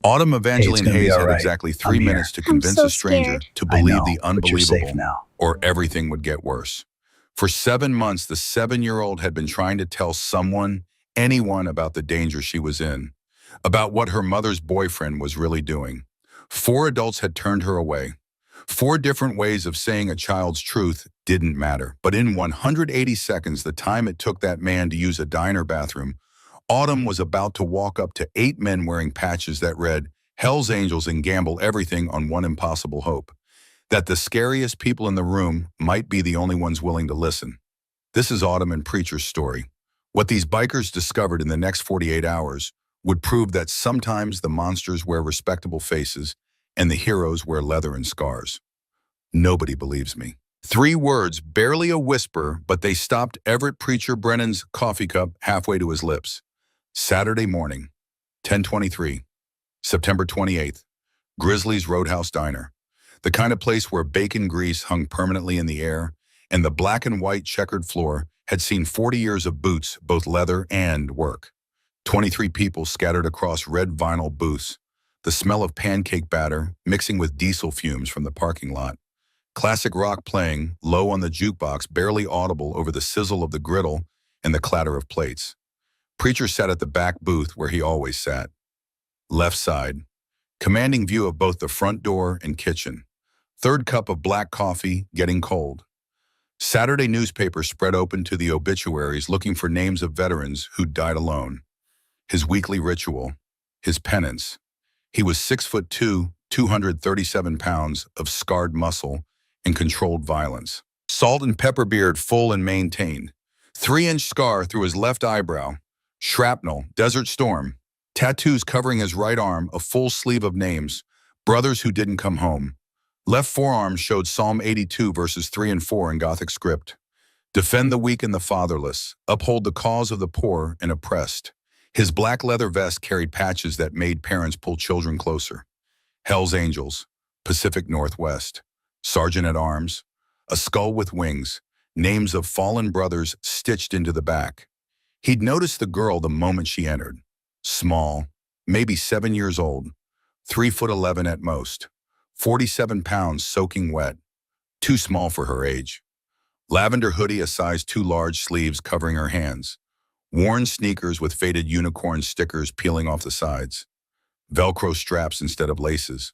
Autumn Hey, it's Evangeline gonna be Hayes all had right. exactly I'm 3 minutes here. to I'm convince so a stranger scared. to I believe know, the but you're safe unbelievable, now. or everything would get worse. For 7 months, the 7-year-old had been trying to tell someone, anyone, about the danger she was in, about what her mother's boyfriend was really doing. 4 adults had turned her away. 4 different ways of saying a child's truth didn't matter. But in 180 seconds, the time it took that man to use a diner bathroom, Autumn was about to walk up to 8 men wearing patches that read, Hell's Angels, and gamble everything on one impossible hope: that the scariest people in the room might be the only ones willing to listen. This is Autumn and Preacher's story. What these bikers discovered in the next 48 hours would prove that sometimes the monsters wear respectable faces and the heroes wear leather and scars. Nobody believes me. 3 words, barely a whisper, but they stopped Everett Preacher Brennan's coffee cup halfway to his lips. Saturday morning, 10:23, September 28th, Grizzly's Roadhouse Diner. The kind of place where bacon grease hung permanently in the air, and the black and white checkered floor had seen 40 years of boots, both leather and work. 23 people scattered across red vinyl booths, the smell of pancake batter mixing with diesel fumes from the parking lot. Classic rock playing, low on the jukebox, barely audible over the sizzle of the griddle and the clatter of plates. Preacher sat at the back booth where he always sat. Left side, commanding view of both the front door and kitchen. Third cup of black coffee, getting cold. Saturday newspaper spread open to the obituaries, looking for names of veterans who'd died alone. His weekly ritual, his penance. He was 6'2", 237 pounds of scarred muscle and controlled violence. Salt and pepper beard, full and maintained. 3-inch scar through his left eyebrow. Shrapnel, Desert Storm. Tattoos covering his right arm, a full sleeve of names. Brothers who didn't come home. Left forearm showed Psalm 82 verses 3 and 4 in Gothic script. Defend the weak and the fatherless. Uphold the cause of the poor and oppressed. His black leather vest carried patches that made parents pull children closer. Hell's Angels, Pacific Northwest. Sergeant at Arms, a skull with wings, names of fallen brothers stitched into the back. He'd noticed the girl the moment she entered. Small, maybe 7 years old, 3'11" at most, 47 pounds soaking wet, too small for her age. Lavender hoodie a size too large, sleeves covering her hands. Worn sneakers with faded unicorn stickers peeling off the sides. Velcro straps instead of laces.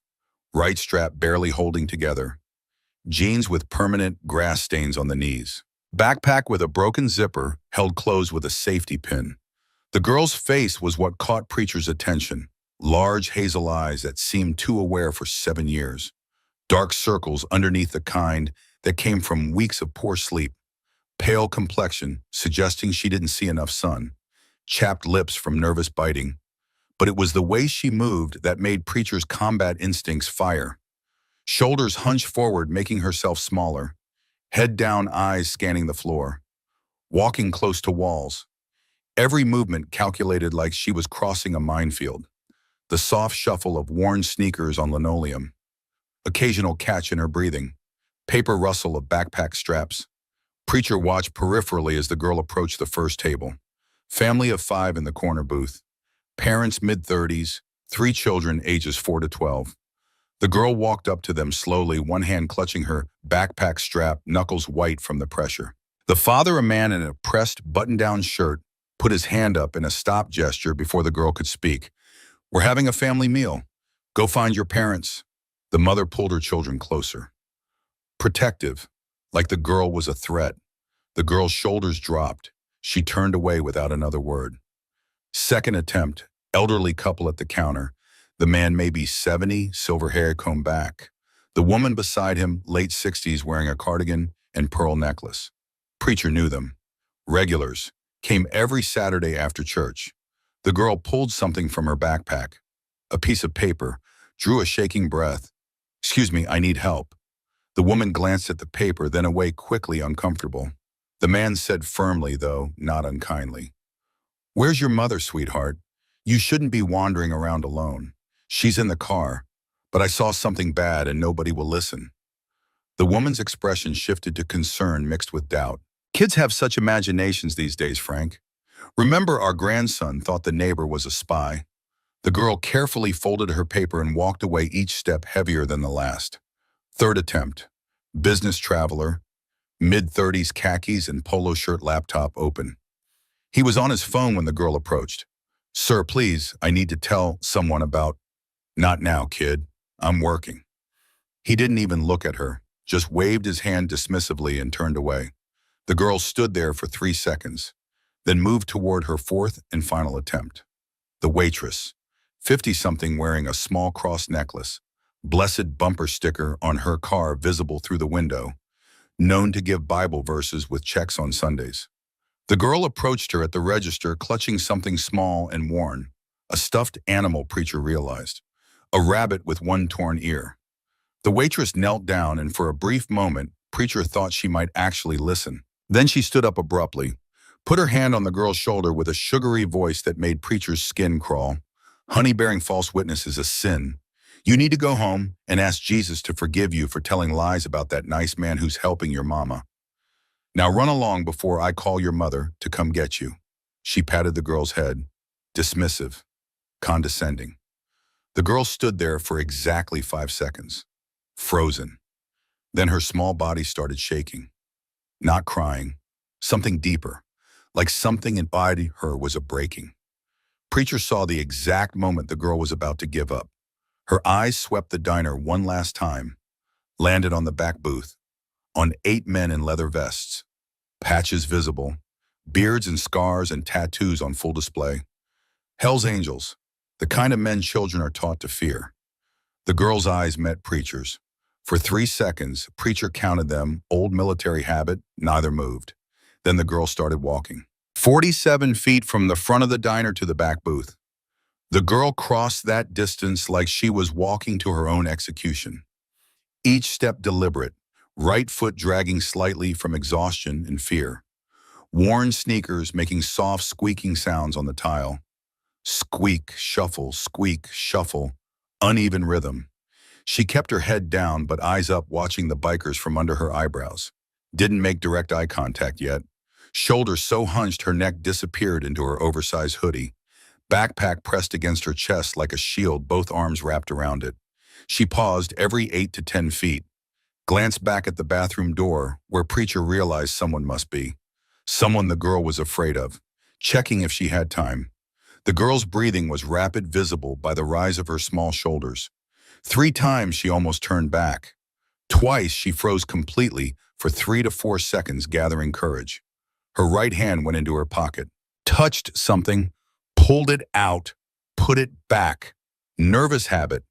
Right strap barely holding together. Jeans with permanent grass stains on the knees. Backpack with a broken zipper held closed with a safety pin. The girl's face was what caught Preacher's attention. Large hazel eyes that seemed too aware for 7 years. Dark circles underneath the kind that came from weeks of poor sleep. Pale complexion, suggesting she didn't see enough sun. Chapped lips from nervous biting. But it was the way she moved that made Preacher's combat instincts fire. Shoulders hunched forward, making herself smaller. Head down, eyes scanning the floor. Walking close to walls. Every movement calculated like she was crossing a minefield. The soft shuffle of worn sneakers on linoleum. Occasional catch in her breathing. Paper rustle of backpack straps. Preacher watched peripherally as the girl approached the first table. Family of 5 in the corner booth. Parents mid-30s, 3 children ages 4 to 12. The girl walked up to them slowly, one hand clutching her backpack strap, knuckles white from the pressure. The father, a man in a pressed button-down shirt, put his hand up in a stop gesture before the girl could speak. We're having a family meal. Go find your parents. The mother pulled her children closer. Protective, like the girl was a threat. The girl's shoulders dropped. She turned away without another word. Second attempt, elderly couple at the counter. The man maybe 70, silver hair combed back. The woman beside him, late 60s, wearing a cardigan and pearl necklace. Preacher knew them. Regulars. Came every Saturday after church. The girl pulled something from her backpack. A piece of paper. Drew a shaking breath. Excuse me, I need help. The woman glanced at the paper, then away quickly, uncomfortable. The man said firmly, though not unkindly, Where's your mother, sweetheart? You shouldn't be wandering around alone. She's in the car, but I saw something bad and nobody will listen. The woman's expression shifted to concern mixed with doubt. Kids have such imaginations these days, Frank. Remember, our grandson thought the neighbor was a spy. The girl carefully folded her paper and walked away, each step heavier than the last. Third attempt. Business traveler, mid-30s, khakis and polo shirt, laptop open. He was on his phone when the girl approached. "Sir, please, I need to tell someone about—" "Not now, kid. I'm working." He didn't even look at her, just waved his hand dismissively and turned away. The girl stood there for 3 seconds, then moved toward her fourth and final attempt. The waitress, 50-something, wearing a small cross necklace, blessed bumper sticker on her car visible through the window, known to give Bible verses with checks on Sundays. The girl approached her at the register, clutching something small and worn. A stuffed animal, Preacher realized. A rabbit with one torn ear. The waitress knelt down, and for a brief moment, Preacher thought she might actually listen. Then she stood up abruptly, put her hand on the girl's shoulder with a sugary voice that made Preacher's skin crawl. "Honey, bearing false witness is a sin. You need to go home and ask Jesus to forgive you for telling lies about that nice man who's helping your mama. Now run along before I call your mother to come get you." She patted the girl's head, dismissive, condescending. The girl stood there for exactly 5 seconds, frozen. Then her small body started shaking. Not crying, something deeper, like something inside her was breaking. Preacher saw the exact moment the girl was about to give up. Her eyes swept the diner one last time, landed on the back booth, on 8 men in leather vests, patches visible, beards and scars and tattoos on full display. Hell's Angels, the kind of men children are taught to fear. The girl's eyes met Preacher's. For 3 seconds, Preacher counted them, old military habit, neither moved. Then the girl started walking. 47 feet from the front of the diner to the back booth. The girl crossed that distance like she was walking to her own execution. Each step deliberate, right foot dragging slightly from exhaustion and fear. Worn sneakers making soft squeaking sounds on the tile. Squeak, shuffle, squeak, shuffle, uneven rhythm. She kept her head down but eyes up, watching the bikers from under her eyebrows. Didn't make direct eye contact yet. Shoulders so hunched her neck disappeared into her oversized hoodie. Backpack pressed against her chest like a shield, both arms wrapped around it. She paused every 8 to 10 feet. Glanced back at the bathroom door, where Preacher realized someone must be. Someone the girl was afraid of. Checking if she had time. The girl's breathing was rapid, visible by the rise of her small shoulders. 3 times she almost turned back. Twice she froze completely for 3 to 4 seconds, gathering courage. Her right hand went into her pocket, touched something, pulled it out, put it back. Nervous habit.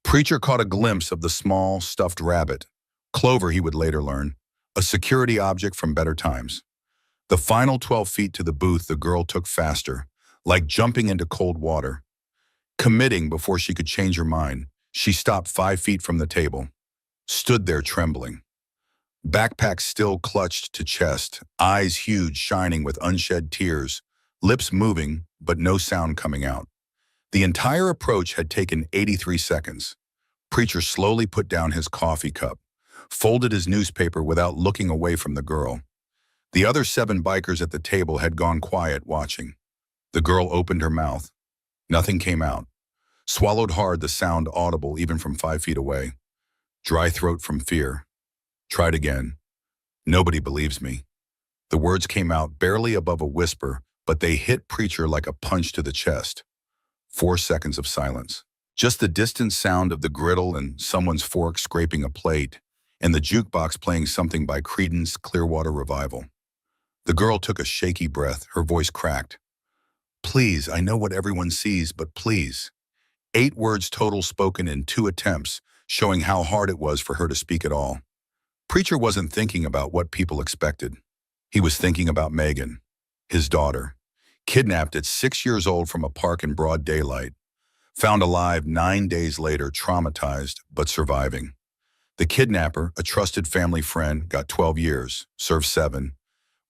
Preacher caught a glimpse of the small, stuffed rabbit. Clover, he would later learn, a security object from better times. The final 12 feet to the booth the girl took faster, like jumping into cold water. Committing before she could change her mind, she stopped 5 feet from the table, stood there trembling. Backpack still clutched to chest, eyes huge, shining with unshed tears, lips moving, but no sound coming out. The entire approach had taken 83 seconds. Preacher slowly put down his coffee cup, folded his newspaper without looking away from the girl. The other 7 bikers at the table had gone quiet, watching. The girl opened her mouth. Nothing came out. Swallowed hard, the sound audible even from 5 feet away. Dry throat from fear. Tried again. "Nobody believes me." The words came out barely above a whisper, but they hit Preacher like a punch to the chest. 4 seconds of silence. Just the distant sound of the griddle and someone's fork scraping a plate, and the jukebox playing something by Creedence Clearwater Revival. The girl took a shaky breath, her voice cracked. "Please, I know what everyone sees, but please." 8 words total, spoken in 2 attempts, showing how hard it was for her to speak at all. Preacher wasn't thinking about what people expected. He was thinking about Megan, his daughter, kidnapped at 6 years old from a park in broad daylight, found alive 9 days later, traumatized but surviving. The kidnapper, a trusted family friend, got 12 years, served 7.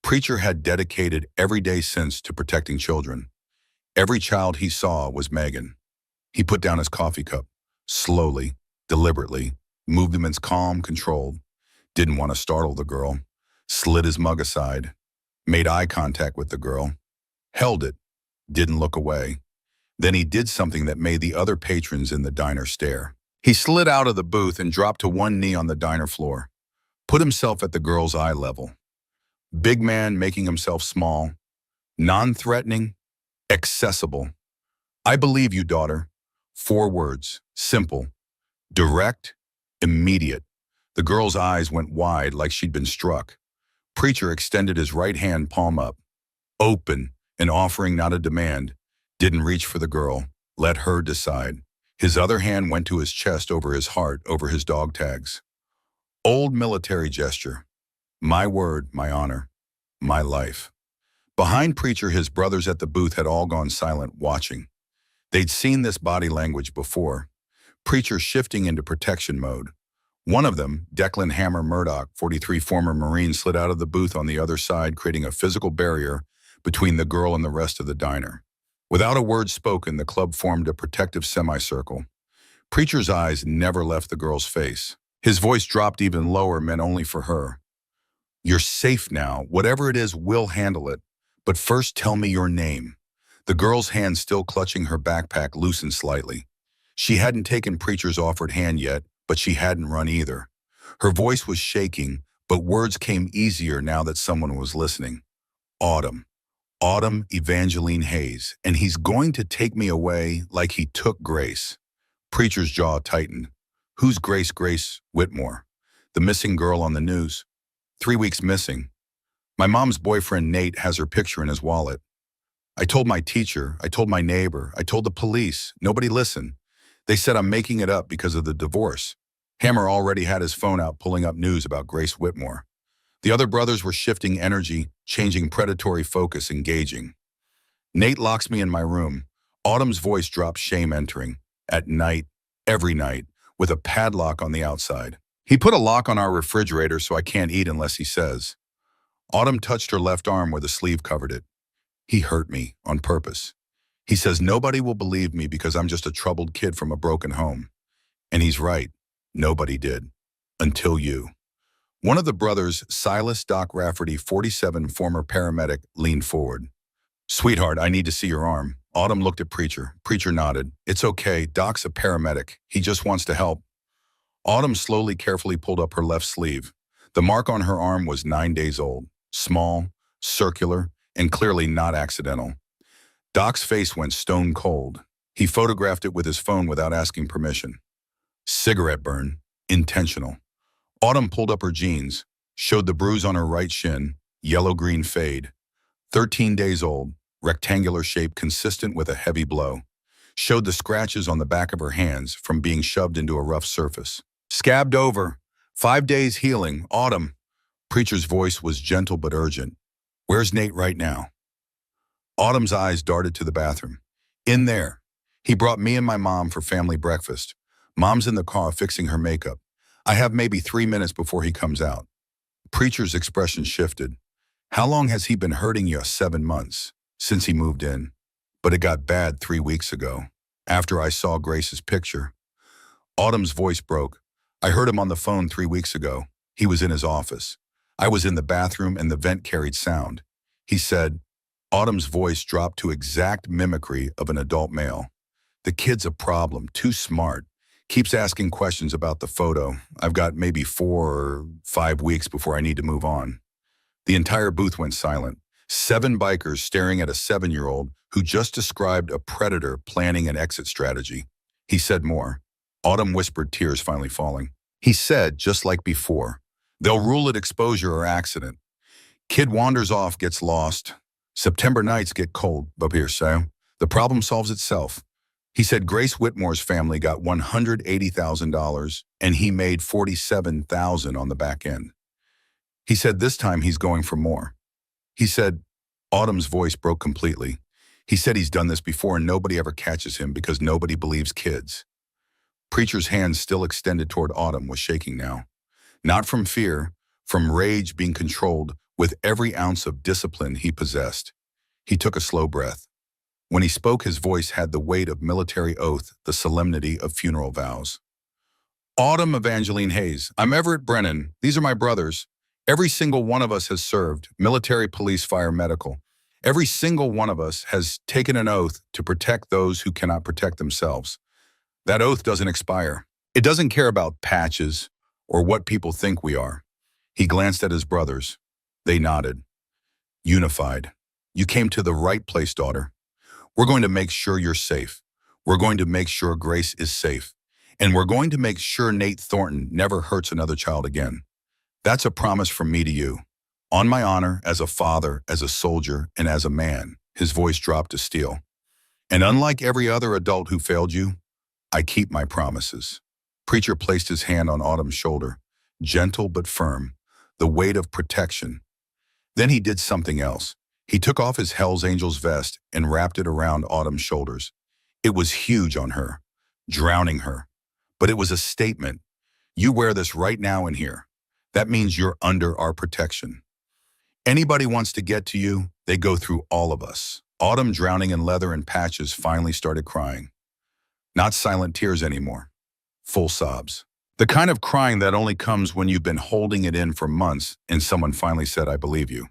Preacher had dedicated every day since to protecting children. Every child he saw was Megan. He put down his coffee cup, slowly, deliberately, movements calm, controlled. Didn't want to startle the girl. Slid his mug aside, made eye contact with the girl, held it, didn't look away. Then he did something that made the other patrons in the diner stare. He slid out of the booth and dropped to one knee on the diner floor, put himself at the girl's eye level. Big man making himself small, non-threatening, accessible. I believe you, daughter. 4 words, simple, direct, immediate. The girl's eyes went wide like she'd been struck. Preacher extended his right hand palm up. Open, an offering, not a demand. Didn't reach for the girl. Let her decide. His other hand went to his chest, over his heart, over his dog tags. Old military gesture. My word, my honor, my life. Behind Preacher, his brothers at the booth had all gone silent, watching. They'd seen this body language before. Preacher shifting into protection mode. One of them, Declan Hammer Murdoch, 43, former Marine, slid out of the booth on the other side, creating a physical barrier between the girl and the rest of the diner. Without a word spoken, the club formed a protective semicircle. Preacher's eyes never left the girl's face. His voice dropped even lower, meant only for her. You're safe now. Whatever it is, we'll handle it. But first, tell me your name. The girl's hand, still clutching her backpack, loosened slightly. She hadn't taken Preacher's offered hand yet, but she hadn't run either. Her voice was shaking, but words came easier now that someone was listening. Autumn. Autumn Evangeline Hayes, and he's going to take me away like he took Grace. Preacher's jaw tightened. Who's Grace? Grace Whitmore. The missing girl on the news. 3 weeks missing. My mom's boyfriend Nate has her picture in his wallet. I told my teacher, I told my neighbor, I told the police. Nobody listened. They said I'm making it up because of the divorce. Hammer already had his phone out, pulling up news about Grace Whitmore. The other brothers were shifting energy, changing predatory focus, engaging. Nate locks me in my room. Autumn's voice drops, shame entering. At night, every night, with a padlock on the outside. He put a lock on our refrigerator so I can't eat unless he says. Autumn touched her left arm where the sleeve covered it. He hurt me on purpose. He says nobody will believe me because I'm just a troubled kid from a broken home. And he's right. Nobody did. Until you. One of the brothers, Silas Doc Rafferty, 47, former paramedic, leaned forward. Sweetheart, I need to see your arm. Autumn looked at Preacher. Preacher nodded. It's okay. Doc's a paramedic. He just wants to help. Autumn slowly, carefully pulled up her left sleeve. The mark on her arm was 9 days old. Small, circular, and clearly not accidental. Doc's face went stone cold. He photographed it with his phone without asking permission. Cigarette burn. Intentional. Autumn pulled up her jeans, showed the bruise on her right shin, yellow-green fade. 13 days old, rectangular shape consistent with a heavy blow. Showed the scratches on the back of her hands from being shoved into a rough surface. Scabbed over. 5 days healing. Autumn. Preacher's voice was gentle but urgent. Where's Nate right now? Autumn's eyes darted to the bathroom. In there. He brought me and my mom for family breakfast. Mom's in the car fixing her makeup. I have maybe 3 minutes before he comes out. Preacher's expression shifted. How long has he been hurting you? 7 months. Since he moved in. But it got bad 3 weeks ago. After I saw Grace's picture. Autumn's voice broke. I heard him on the phone 3 weeks ago. He was in his office. I was in the bathroom and the vent carried sound. He said, Autumn's voice dropped to exact mimicry of an adult male. The kid's a problem, too smart. Keeps asking questions about the photo. I've got maybe 4 or 5 weeks before I need to move on. The entire booth went silent. 7 bikers staring at a 7-year-old who just described a predator planning an exit strategy. He said more. Autumn whispered, tears finally falling. He said, just like before, they'll rule it exposure or accident. Kid wanders off, gets lost. September nights get cold, so the problem solves itself. He said Grace Whitmore's family got $180,000 and he made $47,000 on the back end. He said this time he's going for more. He said, Autumn's voice broke completely. He said he's done this before and nobody ever catches him because nobody believes kids. Preacher's hand, still extended toward Autumn, was shaking now. Not from fear, from rage, being controlled with every ounce of discipline he possessed. He took a slow breath. When he spoke, his voice had the weight of military oath, the solemnity of funeral vows. Autumn Evangeline Hayes. I'm Everett Brennan. These are my brothers. Every single one of us has served, military, police, fire, medical. Every single one of us has taken an oath to protect those who cannot protect themselves. That oath doesn't expire. It doesn't care about patches or what people think we are. He glanced at his brothers. They nodded. Unified. You came to the right place, daughter. We're going to make sure you're safe. We're going to make sure Grace is safe. And we're going to make sure Nate Thornton never hurts another child again. That's a promise from me to you. On my honor, as a father, as a soldier, and as a man. His voice dropped to steel. And unlike every other adult who failed you, I keep my promises. Preacher placed his hand on Autumn's shoulder, gentle but firm, the weight of protection. Then he did something else. He took off his Hell's Angels vest and wrapped it around Autumn's shoulders. It was huge on her, drowning her. But it was a statement. You wear this right now in here. That means you're under our protection. Anybody wants to get to you, they go through all of us. Autumn, drowning in leather and patches, finally started crying. Not silent tears anymore. Full sobs. The kind of crying that only comes when you've been holding it in for months and someone finally said, I believe you.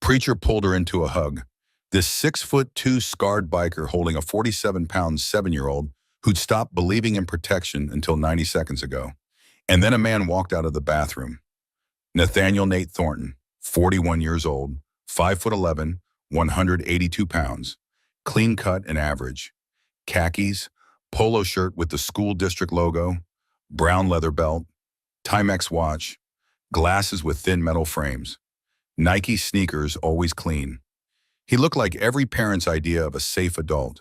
Preacher pulled her into a hug. This 6'2" scarred biker holding a 47-pound 7-year-old who'd stopped believing in protection until 90 seconds ago. And then a man walked out of the bathroom. Nathaniel Nate Thornton, 41 years old, 5'11", 182 pounds, clean cut and average. Khakis, polo shirt with the school district logo, brown leather belt, Timex watch, glasses with thin metal frames, Nike sneakers always clean. He looked like every parent's idea of a safe adult.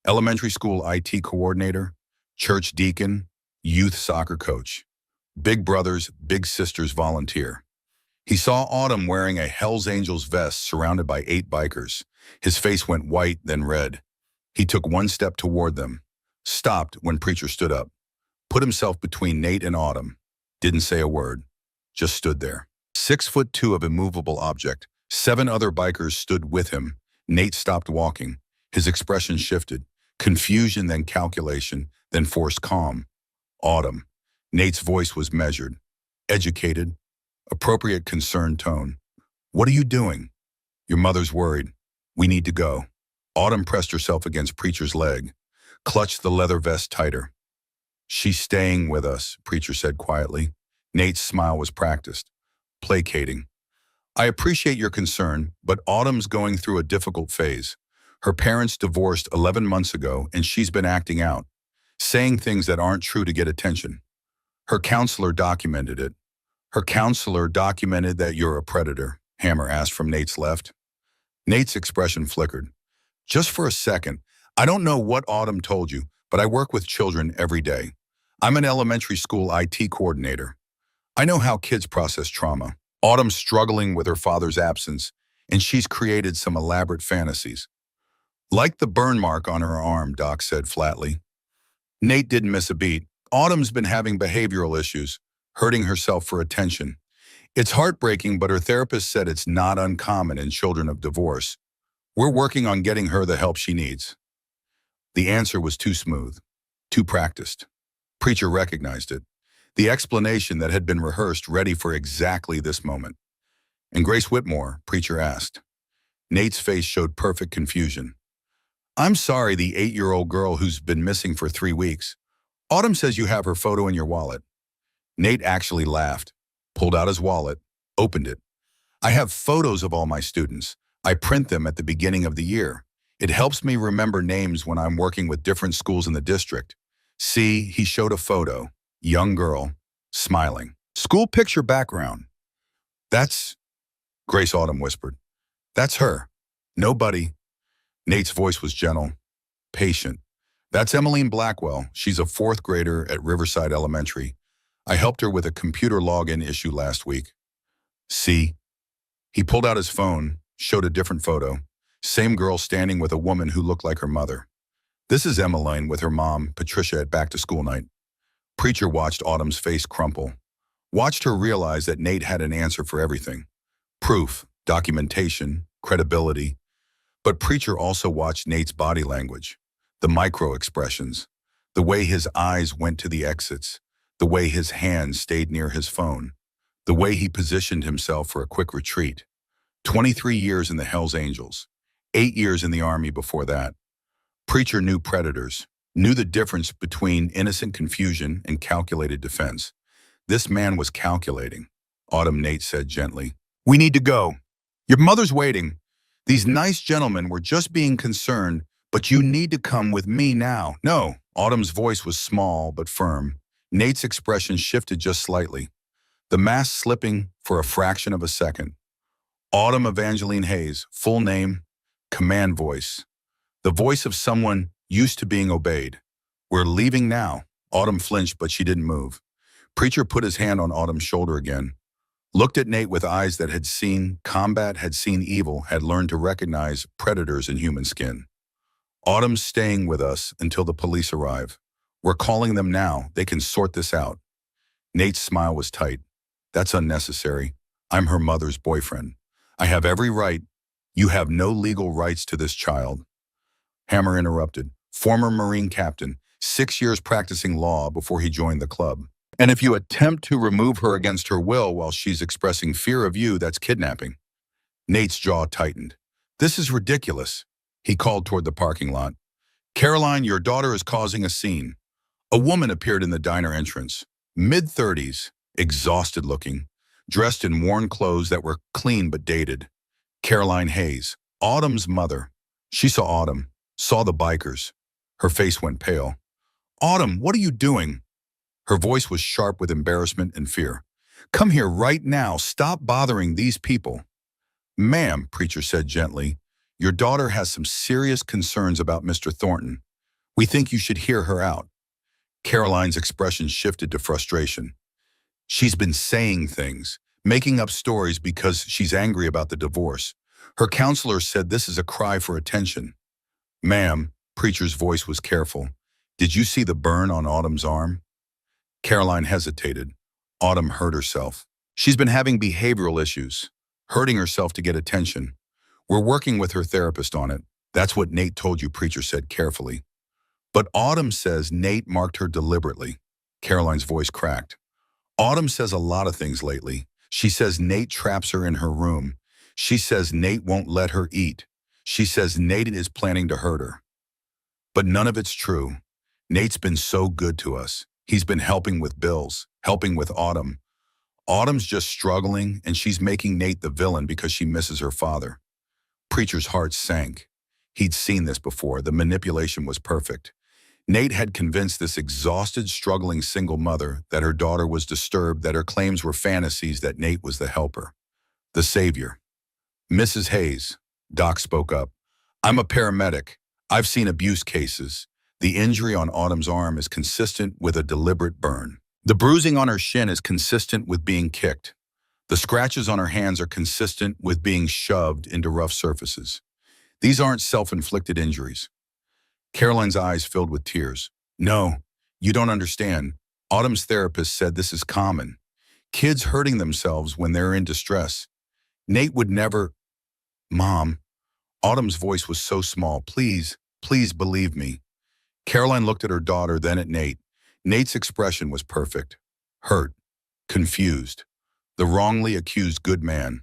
Elementary school IT coordinator, church deacon, youth soccer coach. Big brothers, big sisters volunteer. He saw Autumn wearing a Hell's Angels vest surrounded by 8 bikers. His face went white, then red. He took one step toward them, stopped when Preacher stood up, put himself between Nate and Autumn, didn't say a word, just stood there. 6'2" of immovable object. 7 other bikers stood with him. Nate stopped walking. His expression shifted. Confusion, then calculation, then forced calm. Autumn. Nate's voice was measured, educated, appropriate concerned tone. What are you doing? Your mother's worried. We need to go. Autumn pressed herself against Preacher's leg, clutched the leather vest tighter. She's staying with us, Preacher said quietly. Nate's smile was practiced, placating. I appreciate your concern, but Autumn's going through a difficult phase. Her parents divorced 11 months ago, and she's been acting out, saying things that aren't true to get attention. Her counselor documented it. Her counselor documented that you're a predator, Hammer asked from Nate's left. Nate's expression flickered. Just for a second, I don't know what Autumn told you, but I work with children every day. I'm an elementary school IT coordinator. I know how kids process trauma. Autumn's struggling with her father's absence, and she's created some elaborate fantasies. Like the burn mark on her arm, Doc said flatly. Nate didn't miss a beat. Autumn's been having behavioral issues, hurting herself for attention. It's heartbreaking, but her therapist said it's not uncommon in children of divorce. We're working on getting her the help she needs. The answer was too smooth, too practiced. Preacher recognized it. The explanation that had been rehearsed ready for exactly this moment. And Grace Whitmore, Preacher asked. Nate's face showed perfect confusion. I'm sorry, the 8-year-old girl who's been missing for 3 weeks. Autumn says you have her photo in your wallet. Nate actually laughed, pulled out his wallet, opened it. I have photos of all my students. I print them at the beginning of the year. It helps me remember names when I'm working with different schools in the district. See, he showed a photo. Young girl, smiling. School picture background. That's, Grace Autumn whispered. That's her. Nobody. Nate's voice was gentle, patient. That's Emmeline Blackwell. She's a 4th grader at Riverside Elementary. I helped her with a computer login issue last week. See? He pulled out his phone, showed a different photo. Same girl standing with a woman who looked like her mother. This is Emmeline with her mom, Patricia, at back-to-school night. Preacher watched Autumn's face crumple, watched her realize that Nate had an answer for everything. Proof, documentation, credibility. But Preacher also watched Nate's body language, the micro-expressions, the way his eyes went to the exits, the way his hands stayed near his phone, the way he positioned himself for a quick retreat. 23 years in the Hell's Angels. 8 years in the army before that. Preacher knew predators, knew the difference between innocent confusion and calculated defense. This man was calculating. Autumn, Nate said gently. We need to go. Your mother's waiting. These nice gentlemen were just being concerned, but you need to come with me now. No. Autumn's voice was small but firm. Nate's expression shifted just slightly, the mask slipping for a fraction of a second. Autumn Evangeline Hayes, full name, command voice. The voice of someone used to being obeyed. We're leaving now. Autumn flinched, but she didn't move. Preacher put his hand on Autumn's shoulder again, looked at Nate with eyes that had seen combat, had seen evil, had learned to recognize predators in human skin. Autumn's staying with us until the police arrive. We're calling them now. They can sort this out. Nate's smile was tight. That's unnecessary. I'm her mother's boyfriend. I have every right. You have no legal rights to this child. Hammer interrupted. Former Marine captain, 6 years practicing law before he joined the club. And if you attempt to remove her against her will while she's expressing fear of you, that's kidnapping. Nate's jaw tightened. This is ridiculous. He called toward the parking lot. Caroline, your daughter is causing a scene. A woman appeared in the diner entrance, mid-30s, exhausted looking, dressed in worn clothes that were clean but dated. Caroline Hayes, Autumn's mother. She saw Autumn, saw the bikers. Her face went pale. Autumn, what are you doing? Her voice was sharp with embarrassment and fear. Come here right now. Stop bothering these people. Ma'am, Preacher said gently, your daughter has some serious concerns about Mr. Thornton. We think you should hear her out. Caroline's expression shifted to frustration. She's been saying things, making up stories because she's angry about the divorce. Her counselor said this is a cry for attention. Ma'am, Preacher's voice was careful. Did you see the burn on Autumn's arm? Caroline hesitated. Autumn hurt herself. She's been having behavioral issues, hurting herself to get attention. We're working with her therapist on it. That's what Nate told you, Preacher said carefully. But Autumn says Nate marked her deliberately. Caroline's voice cracked. Autumn says a lot of things lately. She says Nate traps her in her room. She says Nate won't let her eat. She says Nate is planning to hurt her. But none of it's true. Nate's been so good to us. He's been helping with bills, helping with Autumn. Autumn's just struggling, and she's making Nate the villain because she misses her father. Preacher's heart sank. He'd seen this before. The manipulation was perfect. Nate had convinced this exhausted, struggling single mother that her daughter was disturbed, that her claims were fantasies, that Nate was the helper, the savior. Mrs. Hayes, Doc spoke up. I'm a paramedic. I've seen abuse cases. The injury on Autumn's arm is consistent with a deliberate burn. The bruising on her shin is consistent with being kicked. The scratches on her hands are consistent with being shoved into rough surfaces. These aren't self-inflicted injuries. Caroline's eyes filled with tears. No, you don't understand. Autumn's therapist said this is common. Kids hurting themselves when they're in distress. Nate would never... Mom. Autumn's voice was so small. Please, please believe me. Caroline looked at her daughter, then at Nate. Nate's expression was perfect. Hurt. Confused. The wrongly accused good man.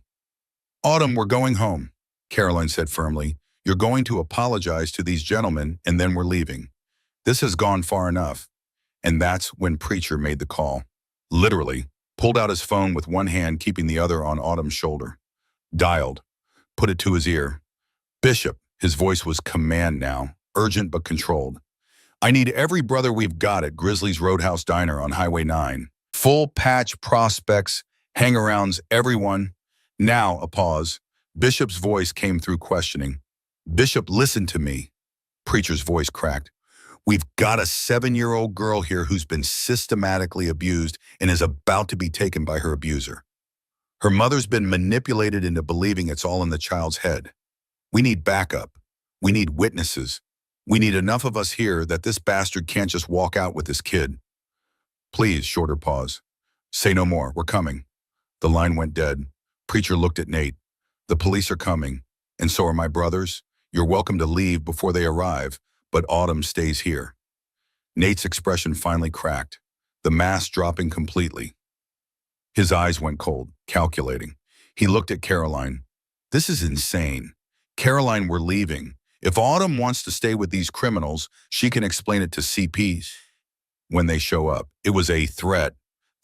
Autumn, we're going home, Caroline said firmly. You're going to apologize to these gentlemen, and then we're leaving. This has gone far enough. And that's when Preacher made the call. Literally, pulled out his phone with one hand, keeping the other on Autumn's shoulder. Dialed. Put it to his ear. Bishop, his voice was command now, urgent but controlled. I need every brother we've got at Grizzly's Roadhouse Diner on Highway 9. Full patch prospects, hang-arounds, everyone. Now, a pause. Bishop's voice came through questioning. Bishop, listen to me. Preacher's voice cracked. We've got a 7-year-old girl here who's been systematically abused and is about to be taken by her abuser. Her mother's been manipulated into believing it's all in the child's head. We need backup. We need witnesses. We need enough of us here that this bastard can't just walk out with this kid. Please, shorter pause. Say no more. We're coming. The line went dead. Preacher looked at Nate. The police are coming, and so are my brothers. You're welcome to leave before they arrive, but Autumn stays here. Nate's expression finally cracked, the mask dropping completely. His eyes went cold, calculating. He looked at Caroline. This is insane. Caroline, we're leaving. If Autumn wants to stay with these criminals, she can explain it to CPs when they show up. It was a threat,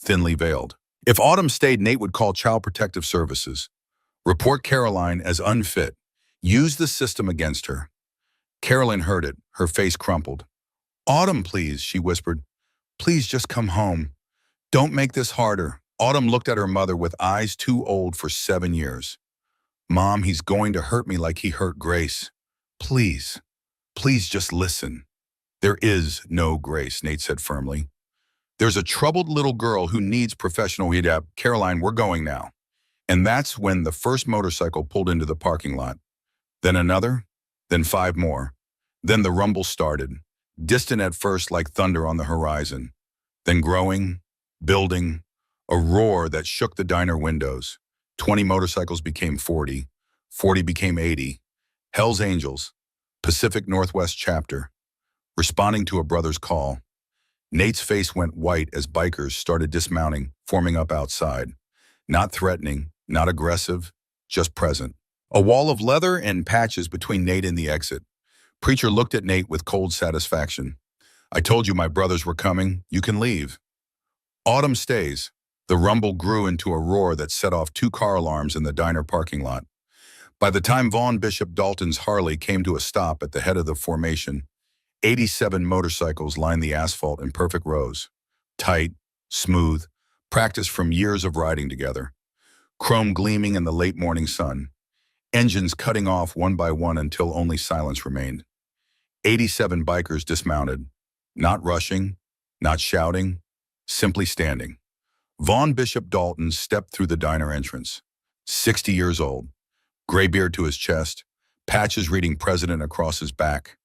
thinly veiled. If Autumn stayed, Nate would call Child Protective Services, report Caroline as unfit, use the system against her. Caroline heard it, her face crumpled. Autumn, please, she whispered. Please just come home. Don't make this harder. Autumn looked at her mother with eyes too old for 7 years. Mom, he's going to hurt me like he hurt Grace. Please, please just listen. There is no Grace, Nate said firmly. There's a troubled little girl who needs professional help. Caroline, we're going now. And that's when the first motorcycle pulled into the parking lot. Then another, then 5 more. Then the rumble started, distant at first like thunder on the horizon. Then growing, building, a roar that shook the diner windows. 20 motorcycles became 40, 40 became 80. Hell's Angels, Pacific Northwest chapter, responding to a brother's call. Nate's face went white as bikers started dismounting, forming up outside. Not threatening, not aggressive, just present. A wall of leather and patches between Nate and the exit. Preacher looked at Nate with cold satisfaction. I told you my brothers were coming. You can leave. Autumn stays. The rumble grew into a roar that set off 2 car alarms in the diner parking lot. By the time Vaughn Bishop Dalton's Harley came to a stop at the head of the formation, 87 motorcycles lined the asphalt in perfect rows. Tight, smooth, practiced from years of riding together. Chrome gleaming in the late morning sun. Engines cutting off one by one until only silence remained. 87 bikers dismounted, not rushing, not shouting, simply standing. Vaughn Bishop Dalton stepped through the diner entrance. 60 years old, gray beard to his chest, patches reading President across his back.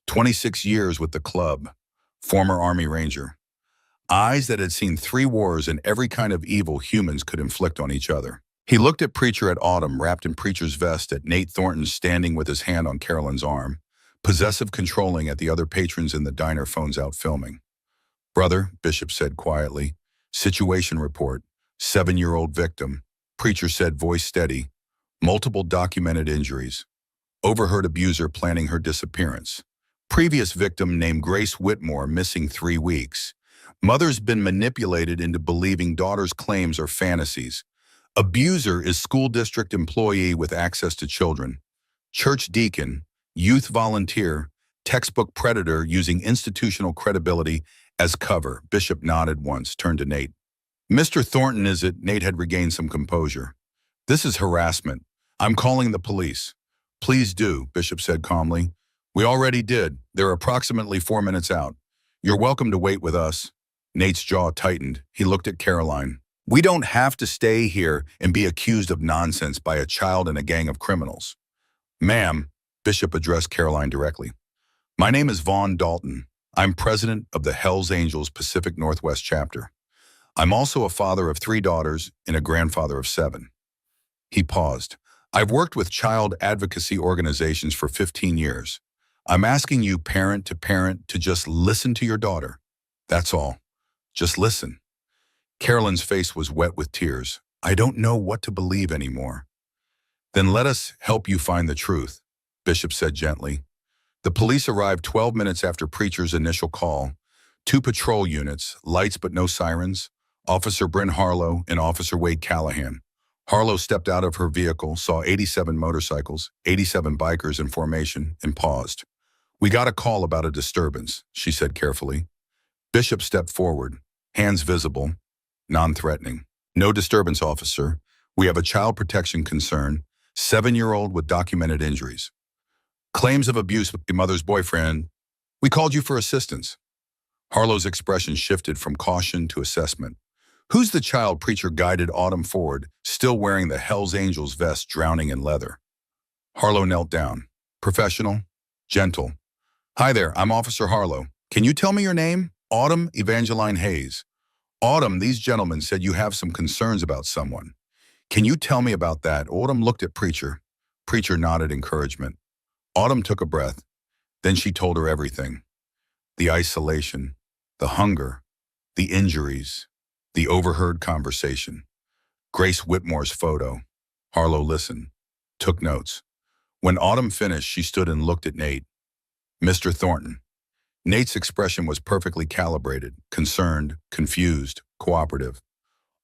26 years with the club, former Army Ranger. Eyes that had seen 3 wars and every kind of evil humans could inflict on each other. He looked at Preacher at Autumn, wrapped in Preacher's vest, at Nate Thornton standing with his hand on Carolyn's arm, possessive controlling at the other patrons in the diner, phones out filming. Brother, Bishop said quietly, situation report, 7-year-old victim. Preacher said, voice steady, multiple documented injuries. Overheard abuser planning her disappearance. Previous victim named Grace Whitmore, missing 3 weeks. Mother's been manipulated into believing daughter's claims are fantasies. Abuser is school district employee with access to children. Church deacon, youth volunteer, textbook predator using institutional credibility as cover. Bishop nodded once, turned to Nate. Mr. Thornton, is it? Nate had regained some composure. This is harassment. I'm calling the police. Please do, Bishop said calmly. We already did. They're approximately 4 minutes out. You're welcome to wait with us. Nate's jaw tightened. He looked at Caroline. We don't have to stay here and be accused of nonsense by a child and a gang of criminals. Ma'am, Bishop addressed Caroline directly. My name is Vaughn Dalton. I'm president of the Hells Angels Pacific Northwest chapter. I'm also a father of 3 daughters and a grandfather of 7. He paused. I've worked with child advocacy organizations for 15 years. I'm asking you, parent, to just listen to your daughter. That's all. Just listen. Carolyn's face was wet with tears. I don't know what to believe anymore. Then let us help you find the truth, Bishop said gently. The police arrived 12 minutes after Preacher's initial call. 2 patrol units, lights but no sirens, Officer Bryn Harlow and Officer Wade Callahan. Harlow stepped out of her vehicle, saw 87 motorcycles, 87 bikers in formation, and paused. We got a call about a disturbance, she said carefully. Bishop stepped forward, hands visible, non-threatening. No disturbance, officer. We have a child protection concern, 7-year-old with documented injuries. Claims of abuse with your mother's boyfriend. We called you for assistance. Harlow's expression shifted from caution to assessment. Who's the child? Preacher guided Autumn forward, still wearing the Hells Angels vest, drowning in leather. Harlow knelt down. Professional, gentle. Hi there, I'm Officer Harlow. Can you tell me your name? Autumn Evangeline Hayes. Autumn, these gentlemen said you have some concerns about someone. Can you tell me about that? Autumn looked at Preacher. Preacher nodded encouragement. Autumn took a breath. Then she told her everything. The isolation, the hunger, the injuries, the overheard conversation. Grace Whitmore's photo. Harlow listened, took notes. When Autumn finished, she stood and looked at Nate. Mr. Thornton. Nate's expression was perfectly calibrated, concerned, confused, cooperative.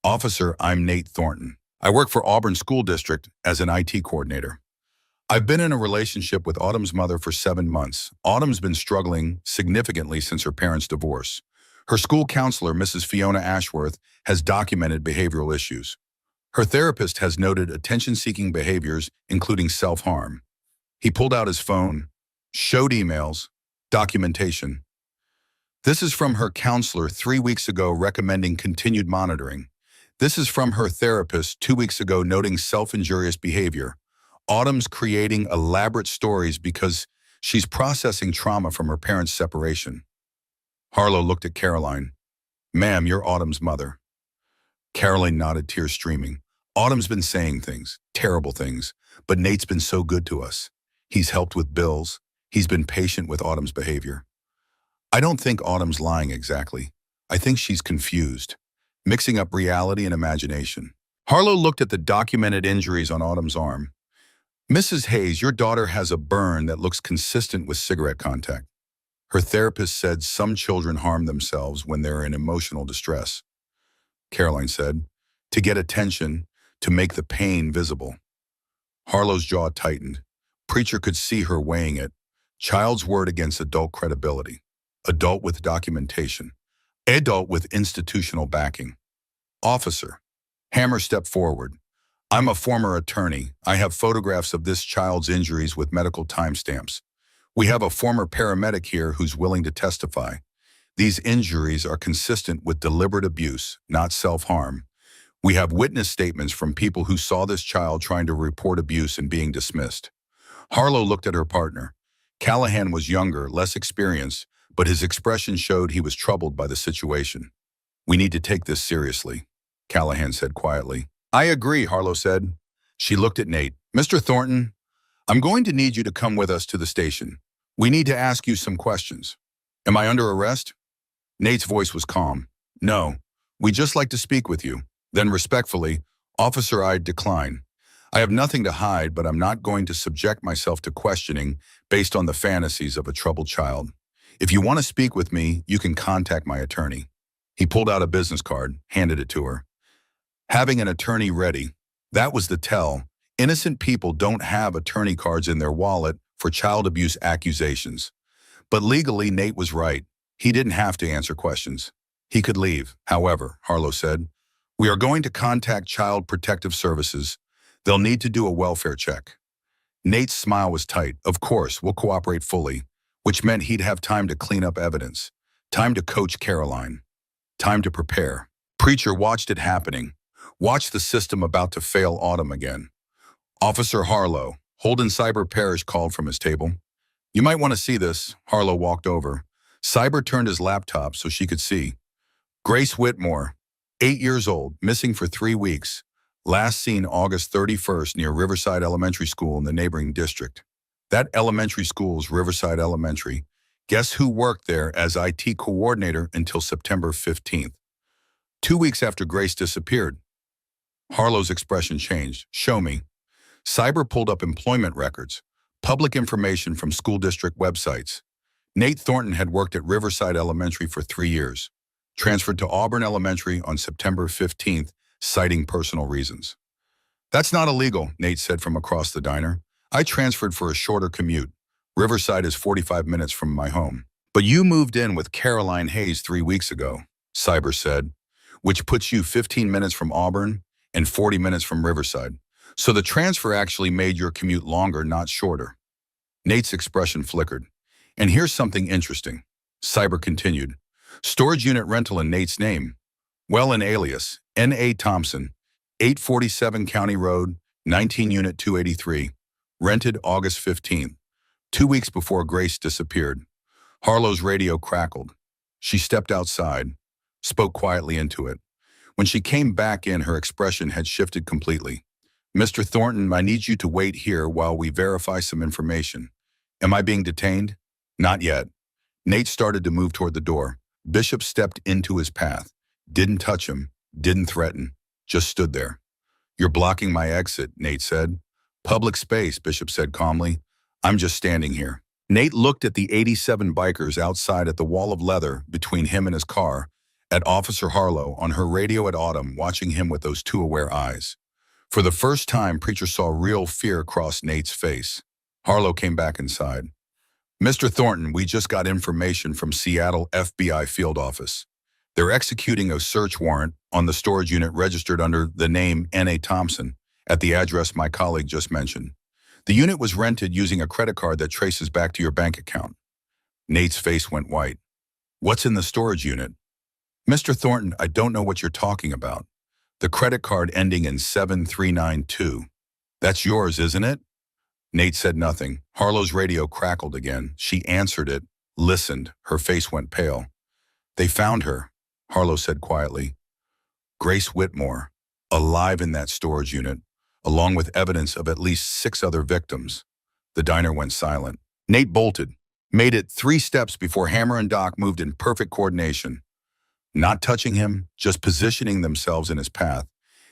Officer, I'm Nate Thornton. I work for Auburn School District as an IT coordinator. I've been in a relationship with Autumn's mother for 7 months. Autumn's been struggling significantly since her parents' divorce. Her school counselor, Mrs. Fiona Ashworth, has documented behavioral issues. Her therapist has noted attention-seeking behaviors, including self-harm. He pulled out his phone, showed emails, documentation. This is from her counselor 3 weeks ago recommending continued monitoring. This is from her therapist 2 weeks ago noting self-injurious behavior. Autumn's creating elaborate stories because she's processing trauma from her parents' separation. Harlow looked at Caroline. Ma'am, you're Autumn's mother. Caroline nodded, tears streaming. Autumn's been saying things, terrible things, but Nate's been so good to us. He's helped with bills. He's been patient with Autumn's behavior. I don't think Autumn's lying exactly. I think she's confused, mixing up reality and imagination. Harlow looked at the documented injuries on Autumn's arm. Mrs. Hayes, your daughter has a burn that looks consistent with cigarette contact. Her therapist said some children harm themselves when they're in emotional distress. Caroline said, to get attention, to make the pain visible. Harlow's jaw tightened. Preacher could see her weighing it. Child's word against adult credibility. Adult with documentation. Adult with institutional backing. Officer. Hammer stepped forward. I'm a former attorney. I have photographs of this child's injuries with medical timestamps. We have a former paramedic here who's willing to testify. These injuries are consistent with deliberate abuse, not self-harm. We have witness statements from people who saw this child trying to report abuse and being dismissed. Harlow looked at her partner. Callahan was younger, less experienced, but his expression showed he was troubled by the situation. We need to take this seriously, Callahan said quietly. I agree, Harlow said. She looked at Nate. Mr. Thornton, I'm going to need you to come with us to the station. We need to ask you some questions. Am I under arrest? Nate's voice was calm. No, we'd just like to speak with you. Then respectfully, Officer, I decline. I have nothing to hide, but I'm not going to subject myself to questioning based on the fantasies of a troubled child. If you want to speak with me, you can contact my attorney. He pulled out a business card, handed it to her. Having an attorney ready, that was the tell. Innocent people don't have attorney cards in their wallet for child abuse accusations. But legally, Nate was right. He didn't have to answer questions. He could leave. However, Harlow said, we are going to contact Child Protective Services. They'll need to do a welfare check. Nate's smile was tight. Of course, we'll cooperate fully, which meant he'd have time to clean up evidence, time to coach Caroline, time to prepare. Preacher watched it happening. Watched the system about to fail Autumn again. Officer Harlow, Holden Cyber Parrish called from his table. You might want to see this. Harlow walked over. Cyber turned his laptop so she could see. Grace Whitmore, 8 years old, missing for 3 weeks. Last seen August 31st near Riverside Elementary School in the neighboring district. That elementary school's Riverside Elementary. Guess who worked there as IT coordinator until September 15th? 2 weeks after Grace disappeared. Harlow's expression changed. Show me. Cyber pulled up employment records, public information from school district websites. Nate Thornton had worked at Riverside Elementary for 3 years. Transferred to Auburn Elementary on September 15th, citing personal reasons. That's not illegal, Nate said from across the diner. I transferred for a shorter commute. Riverside is 45 minutes from my home. But you moved in with Caroline Hayes 3 weeks ago, Cyber said, which puts you 15 minutes from Auburn and 40 minutes from Riverside. So the transfer actually made your commute longer, not shorter. Nate's expression flickered. And here's something interesting. Cyber continued. Storage unit rental in Nate's name. Well, an alias, N.A. Thompson, 847 County Road, 19 Unit 283. Rented August 15th, 2 weeks before Grace disappeared. Harlow's radio crackled. She stepped outside, spoke quietly into it. When she came back in, her expression had shifted completely. Mr. Thornton, I need you to wait here while we verify some information. Am I being detained? Not yet. Nate started to move toward the door. Bishop stepped into his path. Didn't touch him, didn't threaten, just stood there. You're blocking my exit, Nate said. Public space, Bishop said calmly. I'm just standing here. Nate looked at the 87 bikers outside at the wall of leather between him and his car, at Officer Harlow on her radio at Autumn watching him with those two aware eyes. For the first time, Preacher saw real fear cross Nate's face. Harlow came back inside. Mr. Thornton, we just got information from Seattle FBI field office. They're executing a search warrant on the storage unit registered under the name N.A. Thompson at the address my colleague just mentioned. The unit was rented using a credit card that traces back to your bank account. Nate's face went white. What's in the storage unit? Mr. Thornton, I don't know what you're talking about. The credit card ending in 7392. That's yours, isn't it? Nate said nothing. Harlow's radio crackled again. She answered it, listened. Her face went pale. They found her, Harlow said quietly. Grace Whitmore, alive in that storage unit, along with evidence of at least 6 other victims. The diner went silent. Nate bolted, made it 3 steps before Hammer and Doc moved in perfect coordination. Not touching him, just positioning themselves in his path.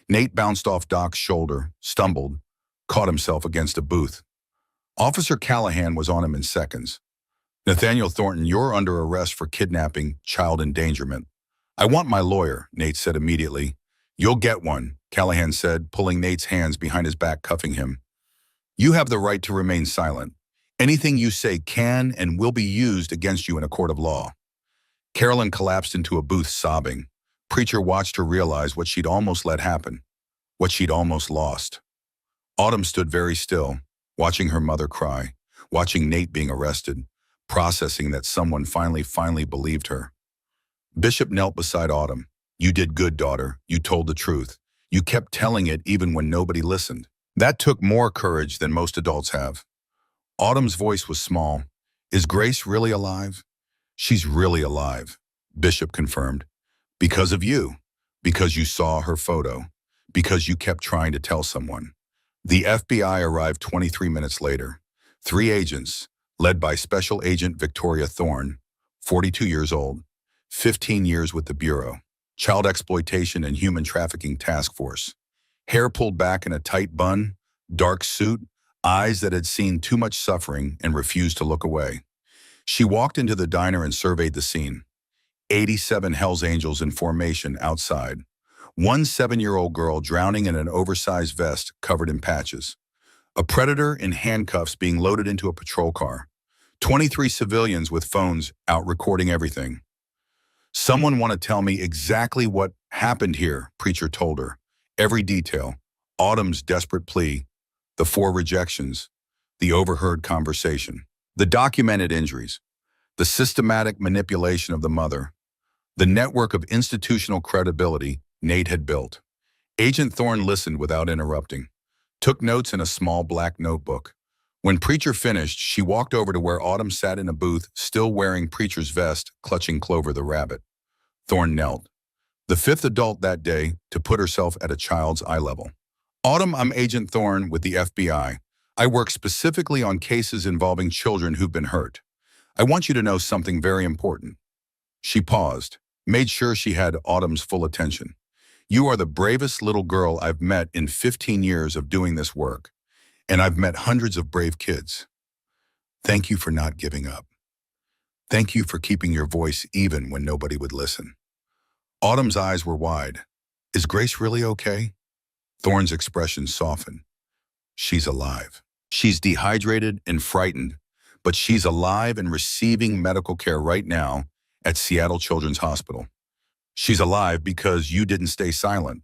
Nate bounced off Doc's shoulder, stumbled, caught himself against a booth. Officer Callahan was on him in seconds. Nathaniel Thornton, you're under arrest for kidnapping, child endangerment. I want my lawyer, Nate said immediately. You'll get one, Callahan said, pulling Nate's hands behind his back, cuffing him. You have the right to remain silent. Anything you say can and will be used against you in a court of law. Carolyn collapsed into a booth sobbing. Preacher watched her realize what she'd almost let happen, what she'd almost lost. Autumn stood very still, watching her mother cry, watching Nate being arrested, processing that someone finally believed her. Bishop knelt beside Autumn. You did good, daughter. You told the truth. You kept telling it even when nobody listened. That took more courage than most adults have. Autumn's voice was small. Is Grace really alive? She's really alive, Bishop confirmed. Because of you. Because you saw her photo. Because you kept trying to tell someone. The FBI arrived 23 minutes later. 3 agents, led by Special Agent Victoria Thorne, 42 years old, 15 years with the Bureau, Child Exploitation and Human Trafficking Task Force. Hair pulled back in a tight bun, dark suit, eyes that had seen too much suffering and refused to look away. She walked into the diner and surveyed the scene. 87 Hells Angels in formation outside. 1 7-year-old girl drowning in an oversized vest covered in patches. A predator in handcuffs being loaded into a patrol car. 23 civilians with phones out recording everything. Someone want to tell me exactly what happened here, Preacher told her. Every detail. Autumn's desperate plea. The 4 rejections. The overheard conversation. The documented injuries. The systematic manipulation of the mother. The network of institutional credibility Nate had built. Agent Thorne listened without interrupting. Took notes in a small black notebook. When Preacher finished, she walked over to where Autumn sat in a booth, still wearing Preacher's vest, clutching Clover the rabbit. Thorne knelt. The 5th adult that day to put herself at a child's eye level. Autumn, I'm Agent Thorne with the FBI. I work specifically on cases involving children who've been hurt. I want you to know something very important. She paused, made sure she had Autumn's full attention. You are the bravest little girl I've met in 15 years of doing this work. And I've met hundreds of brave kids. Thank you for not giving up. Thank you for keeping your voice even when nobody would listen. Autumn's eyes were wide. Is Grace really okay? Thorne's expression softened. She's alive. She's dehydrated and frightened, but she's alive and receiving medical care right now at Seattle Children's Hospital. She's alive because you didn't stay silent.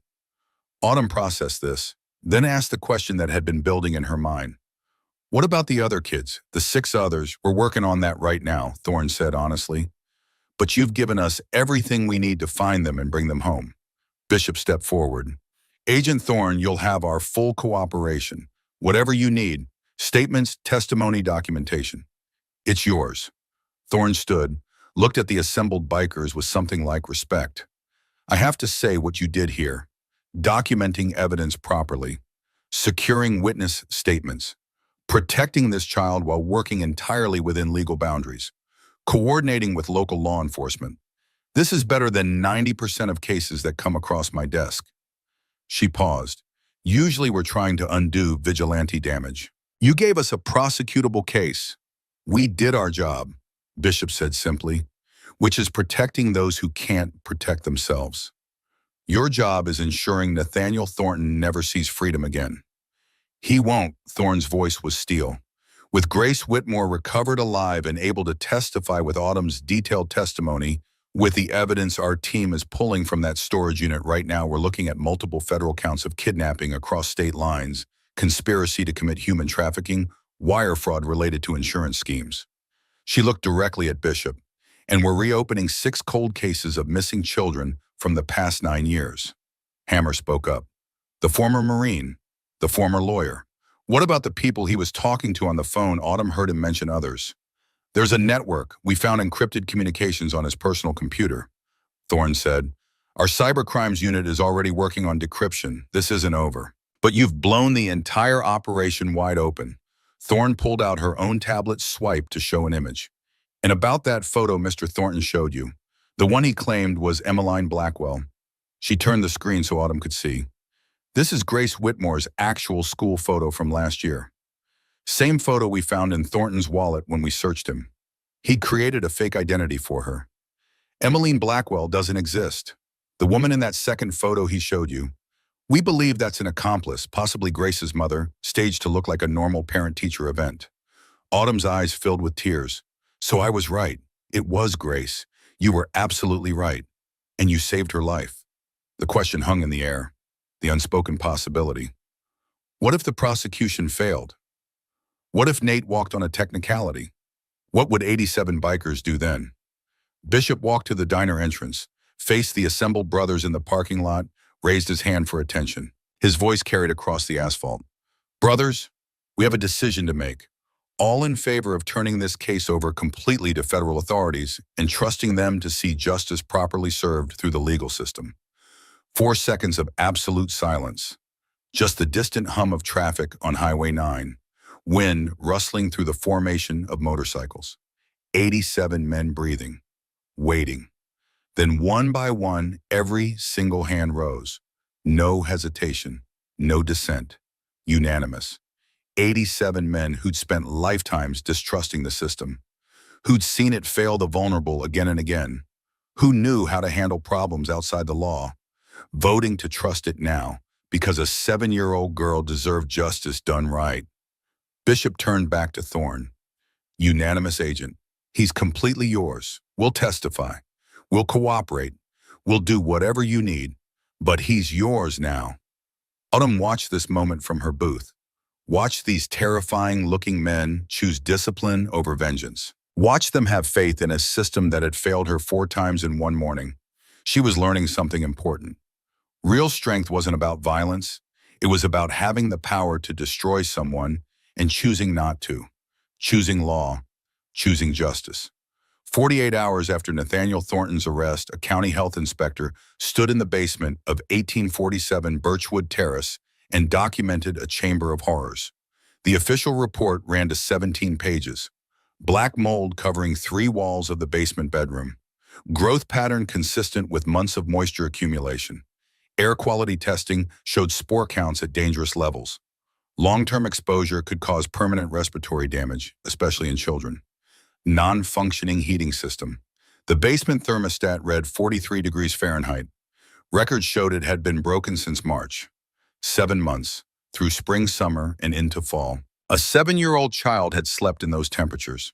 Autumn processed this, then asked the question that had been building in her mind. What about the other kids, the 6 others? We're working on that right now, Thorne said honestly. But you've given us everything we need to find them and bring them home. Bishop stepped forward. Agent Thorne, you'll have our full cooperation. Whatever you need, statements, testimony, documentation. It's yours. Thorne stood, looked at the assembled bikers with something like respect. I have to say what you did here. Documenting evidence properly, securing witness statements, protecting this child while working entirely within legal boundaries, coordinating with local law enforcement. This is better than 90% of cases that come across my desk. She paused. Usually we're trying to undo vigilante damage. You gave us a prosecutable case. We did our job, Bishop said simply, which is protecting those who can't protect themselves. Your job is ensuring Nathaniel Thornton never sees freedom again. He won't, Thorne's voice was steel. With Grace Whitmore recovered alive and able to testify with Autumn's detailed testimony, with the evidence our team is pulling from that storage unit right now, we're looking at multiple federal counts of kidnapping across state lines, conspiracy to commit human trafficking, wire fraud related to insurance schemes. She looked directly at Bishop, and we're reopening 6 cold cases of missing children from the past 9 years. Hammer spoke up. The former Marine, the former lawyer. What about the people he was talking to on the phone? Autumn heard him mention others. There's a network. We found encrypted communications on his personal computer, Thorne said. Our cybercrimes unit is already working on decryption. This isn't over. But you've blown the entire operation wide open. Thorne pulled out her own tablet swipe to show an image. And about that photo Mr. Thornton showed you, the one he claimed was Emmeline Blackwell. She turned the screen so Autumn could see. This is Grace Whitmore's actual school photo from last year. Same photo we found in Thornton's wallet when we searched him. He created a fake identity for her. Emmeline Blackwell doesn't exist. The woman in that second photo he showed you, we believe that's an accomplice, possibly Grace's mother, staged to look like a normal parent-teacher event. Autumn's eyes filled with tears. So I was right. It was Grace. You were absolutely right. And you saved her life. The question hung in the air. The unspoken possibility. What if the prosecution failed? What if Nate walked on a technicality? What would 87 bikers do then? Bishop walked to the diner entrance, faced the assembled brothers in the parking lot, raised his hand for attention. His voice carried across the asphalt. Brothers, we have a decision to make. All in favor of turning this case over completely to federal authorities and trusting them to see justice properly served through the legal system. 4 seconds of absolute silence. Just the distant hum of traffic on Highway 9. Wind rustling through the formation of motorcycles. 87 men breathing, waiting. Then one by one, every single hand rose. No hesitation, no dissent, unanimous. 87 men who'd spent lifetimes distrusting the system, who'd seen it fail the vulnerable again and again, who knew how to handle problems outside the law, voting to trust it now because a 7-year-old girl deserved justice done right. Bishop turned back to Thorne. Unanimous agent. He's completely yours. We'll testify. We'll cooperate. We'll do whatever you need. But he's yours now. Autumn watched this moment from her booth. Watch these terrifying-looking men choose discipline over vengeance. Watch them have faith in a system that had failed her 4 times in one morning. She was learning something important. Real strength wasn't about violence. It was about having the power to destroy someone and choosing not to. Choosing law. Choosing justice. 48 hours after Nathaniel Thornton's arrest, a county health inspector stood in the basement of 1847 Birchwood Terrace and documented a chamber of horrors. The official report ran to 17 pages. Black mold covering 3 walls of the basement bedroom. Growth pattern consistent with months of moisture accumulation. Air quality testing showed spore counts at dangerous levels. Long-term exposure could cause permanent respiratory damage, especially in children. Non-functioning heating system. The basement thermostat read 43 degrees Fahrenheit. Records showed it had been broken since March. 7 months, through spring, summer, and into fall. A 7-year-old child had slept in those temperatures.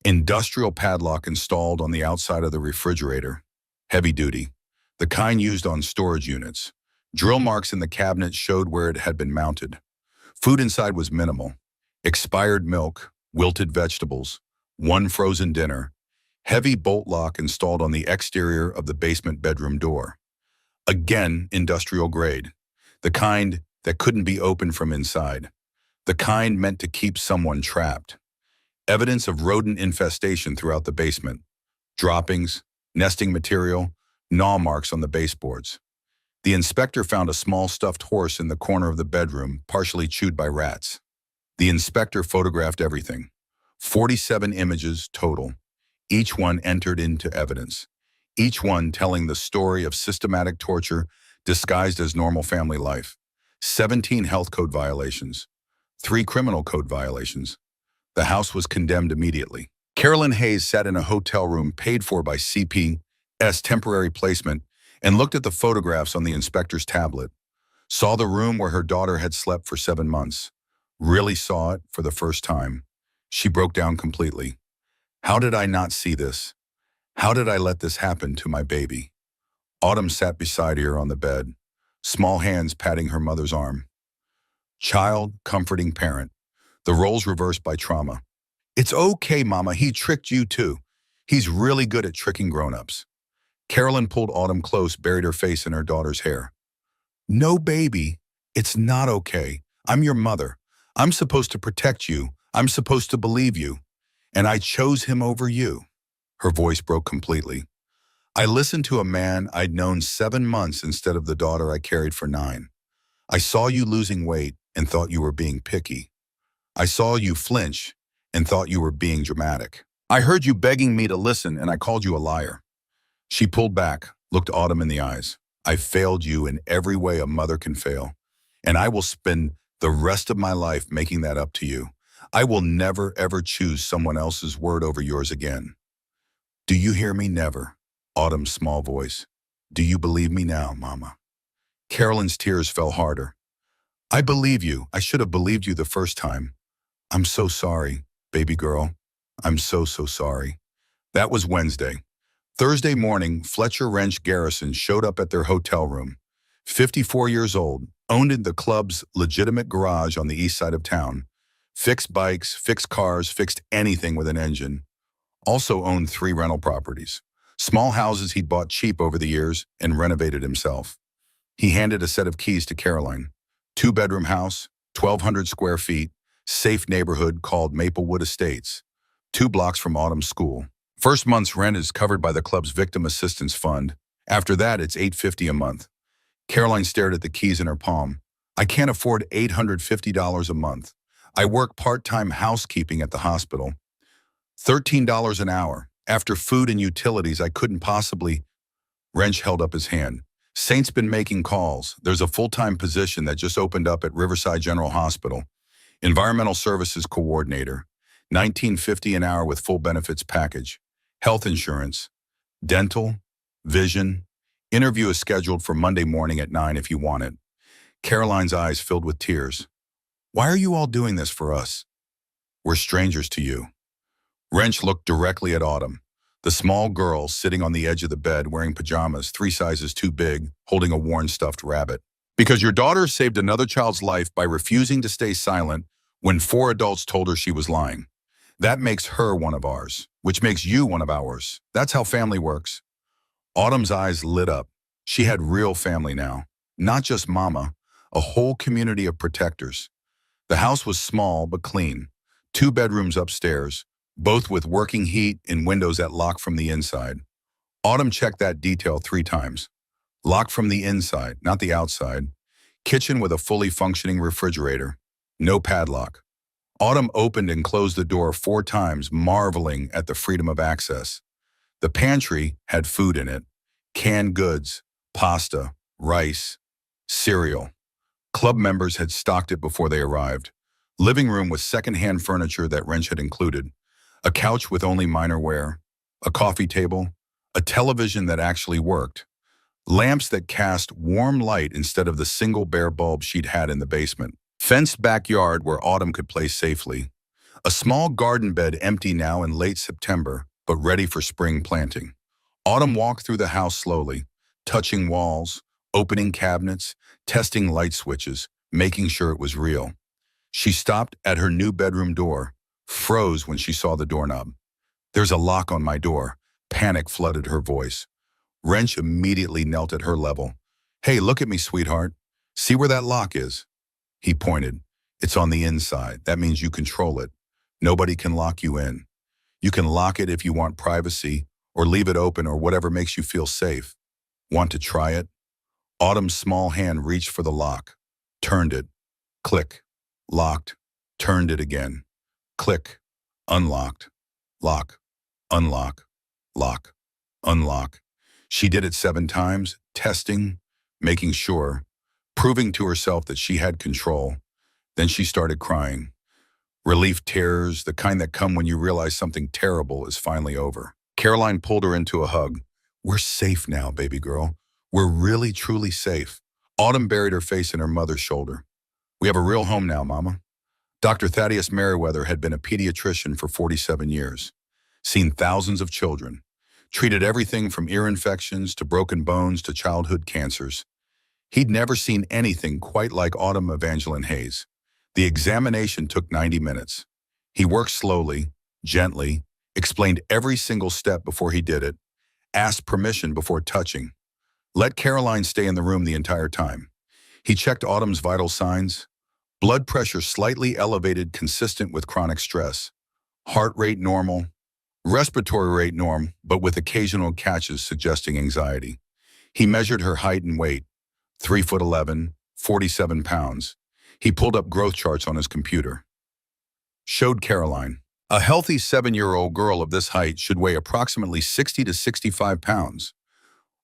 Industrial padlock installed on the outside of the refrigerator. Heavy duty. The kind used on storage units. Drill marks in the cabinet showed where it had been mounted. Food inside was minimal. Expired milk, wilted vegetables, 1 frozen dinner. Heavy bolt lock installed on the exterior of the basement bedroom door. Again, industrial grade. The kind that couldn't be opened from inside. The kind meant to keep someone trapped. Evidence of rodent infestation throughout the basement. Droppings, nesting material, gnaw marks on the baseboards. The inspector found a small stuffed horse in the corner of the bedroom, partially chewed by rats. The inspector photographed everything. 47 images total. Each one entered into evidence. Each one telling the story of systematic torture disguised as normal family life. 17 health code violations, 3 criminal code violations. The house was condemned immediately. Carolyn Hayes sat in a hotel room paid for by CPS temporary placement and looked at the photographs on the inspector's tablet. Saw the room where her daughter had slept for 7 months. Really saw it for the first time. She broke down completely. How did I not see this? How did I let this happen to my baby? Autumn sat beside her on the bed, small hands patting her mother's arm. Child, comforting parent. The roles reversed by trauma. It's okay, Mama, he tricked you too. He's really good at tricking grown-ups. Carolyn pulled Autumn close, buried her face in her daughter's hair. No, baby, it's not okay. I'm your mother. I'm supposed to protect you. I'm supposed to believe you. And I chose him over you. Her voice broke completely. I listened to a man I'd known 7 months instead of the daughter I carried for 9. I saw you losing weight and thought you were being picky. I saw you flinch and thought you were being dramatic. I heard you begging me to listen and I called you a liar. She pulled back, looked Autumn in the eyes. I failed you in every way a mother can fail, and I will spend the rest of my life making that up to you. I will never ever choose someone else's word over yours again. Do you hear me? Never. Autumn's small voice. Do you believe me now, Mama? Carolyn's tears fell harder. I believe you. I should have believed you the first time. I'm so sorry, baby girl. I'm so sorry. That was Wednesday. Thursday morning, Fletcher Wrench Garrison showed up at their hotel room. 54 years old, owned in the club's legitimate garage on the east side of town. Fixed bikes, fixed cars, fixed anything with an engine. Also owned 3 rental properties. Small houses he'd bought cheap over the years and renovated himself. He handed a set of keys to Caroline. 2-bedroom house, 1,200 square feet, safe neighborhood called Maplewood Estates, 2 blocks from Autumn's school. First month's rent is covered by the club's victim assistance fund. After that, it's $850 a month. Caroline stared at the keys in her palm. I can't afford $850 a month. I work part-time housekeeping at the hospital. $13 an hour. After food and utilities, I couldn't possibly. Wrench held up his hand. Saint's been making calls. There's a full-time position that just opened up at Riverside General Hospital. Environmental Services Coordinator. $19.50 an hour with full benefits package. Health insurance. Dental. Vision. Interview is scheduled for Monday morning at 9 if you want it. Caroline's eyes filled with tears. Why are you all doing this for us? We're strangers to you. Wrench looked directly at Autumn, the small girl sitting on the edge of the bed wearing pajamas 3 sizes too big, holding a worn stuffed rabbit. Because your daughter saved another child's life by refusing to stay silent when 4 adults told her she was lying. That makes her one of ours, which makes you one of ours. That's how family works. Autumn's eyes lit up. She had real family now. Not just Mama, a whole community of protectors. The house was small but clean. 2 bedrooms upstairs, both with working heat and windows that lock from the inside. Autumn checked that detail 3 times. Locked from the inside, not the outside. Kitchen with a fully functioning refrigerator. No padlock. Autumn opened and closed the door 4 times, marveling at the freedom of access. The pantry had food in it. Canned goods, pasta, rice, cereal. Club members had stocked it before they arrived. Living room with second-hand furniture that Wrench had included. A couch with only minor wear. A coffee table. A television that actually worked. Lamps that cast warm light instead of the single bare bulb she'd had in the basement. Fenced backyard where Autumn could play safely. A small garden bed empty now in late September, but ready for spring planting. Autumn walked through the house slowly, touching walls, opening cabinets, testing light switches, making sure it was real. She stopped at her new bedroom door, froze when she saw the doorknob. There's a lock on my door. Panic flooded her voice. Wrench immediately knelt at her level. Hey, look at me, sweetheart. See where that lock is? He pointed. It's on the inside. That means you control it. Nobody can lock you in. You can lock it if you want privacy, or leave it open, or whatever makes you feel safe. Want to try it? Autumn's small hand reached for the lock. Turned it. Click. Locked. Turned it again. Click. Unlocked. Lock. Unlock. Lock. Unlock. She did it 7 times, testing, making sure. proving to herself that she had control. Then she started crying. Relief tears, the kind that come when you realize something terrible is finally over. Caroline pulled her into a hug. "We're safe now, baby girl. We're really, truly safe." Autumn buried her face in her mother's shoulder. "We have a real home now, Mama." Dr. Thaddeus Merriweather had been a pediatrician for 47 years, seen thousands of children, treated everything from ear infections to broken bones to childhood cancers. He'd never seen anything quite like Autumn Evangeline Hayes. The examination took 90 minutes. He worked slowly, gently, explained every single step before he did it, asked permission before touching, let Caroline stay in the room the entire time. He checked Autumn's vital signs. Blood pressure slightly elevated, consistent with chronic stress. Heart rate normal. Respiratory rate norm, but with occasional catches suggesting anxiety. He measured her height and weight. 3'11", 47 pounds. He pulled up growth charts on his computer. Showed Caroline. A healthy 7-year-old girl of this height should weigh approximately 60 to 65 pounds.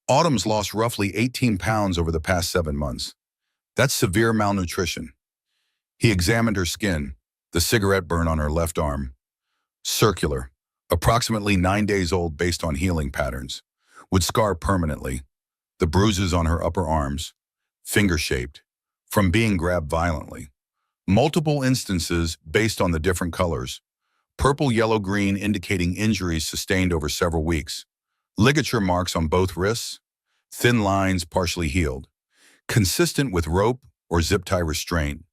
Autumn's lost roughly 18 pounds over the past 7 months. That's severe malnutrition. He examined her skin, the cigarette burn on her left arm. Circular, approximately 9 days old based on healing patterns, would scar permanently. The bruises on her upper arms, finger-shaped, from being grabbed violently. Multiple instances based on the different colors. Purple, yellow, green indicating injuries sustained over several weeks. Ligature marks on both wrists, thin lines partially healed. Consistent with rope or zip tie restraint.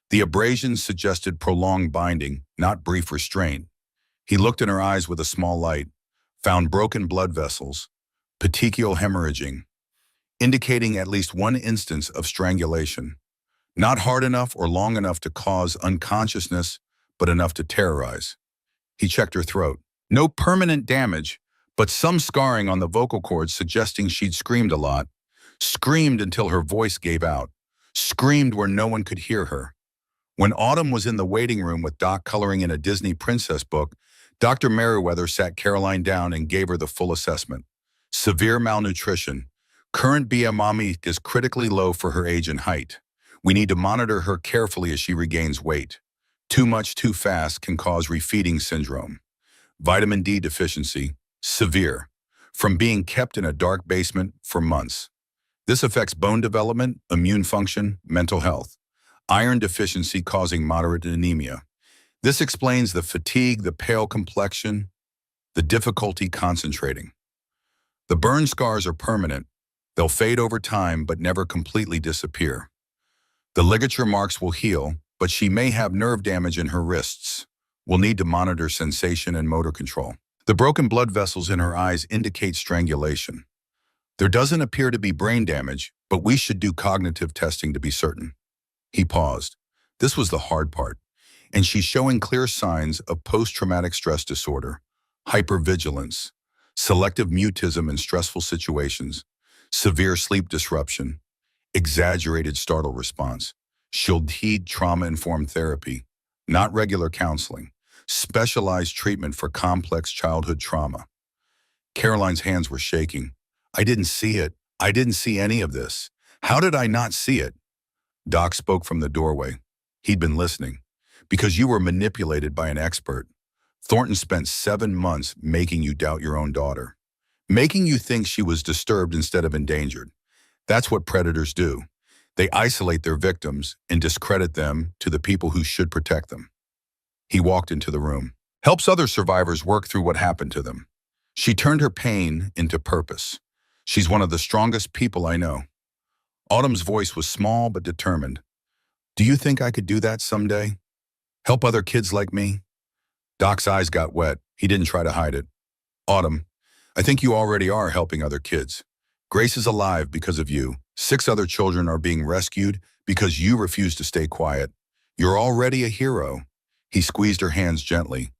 The abrasions suggested prolonged binding, not brief restraint. He looked in her eyes with a small light, found broken blood vessels, petechial hemorrhaging, indicating at least one instance of strangulation. Not hard enough or long enough to cause unconsciousness, but enough to terrorize. He checked her throat. No permanent damage, but some scarring on the vocal cords suggesting she'd screamed a lot. Screamed until her voice gave out. Screamed where no one could hear her. When Autumn was in the waiting room with Doc coloring in a Disney princess book, Dr. Merriweather sat Caroline down and gave her the full assessment. Severe malnutrition. Current BMI is critically low for her age and height. We need to monitor her carefully as she regains weight. Too much too fast can cause refeeding syndrome. Vitamin D deficiency. Severe. From being kept in a dark basement for months. This affects bone development, immune function, mental health. Iron deficiency causing moderate anemia. This explains the fatigue, the pale complexion, the difficulty concentrating. The burn scars are permanent. They'll fade over time but never completely disappear. The ligature marks will heal, but she may have nerve damage in her wrists. We'll need to monitor sensation and motor control. The broken blood vessels in her eyes indicate strangulation. There doesn't appear to be brain damage, but we should do cognitive testing to be certain. He paused. This was the hard part, and she's showing clear signs of post-traumatic stress disorder, hypervigilance, selective mutism in stressful situations, severe sleep disruption, exaggerated startle response. She'll need trauma-informed therapy, not regular counseling, specialized treatment for complex childhood trauma. Caroline's hands were shaking. I didn't see it. I didn't see any of this. How did I not see it? Doc spoke from the doorway. He'd been listening. Because you were manipulated by an expert. Thornton spent 7 months making you doubt your own daughter. Making you think she was disturbed instead of endangered. That's what predators do. They isolate their victims and discredit them to the people who should protect them. He walked into the room. Helps other survivors work through what happened to them. She turned her pain into purpose. She's one of the strongest people I know. Autumn's voice was small but determined. Do you think I could do that someday? Help other kids like me? Doc's eyes got wet. He didn't try to hide it. Autumn, I think you already are helping other kids. Grace is alive because of you. 6 other children are being rescued because you refuse to stay quiet. You're already a hero. He squeezed her hands gently.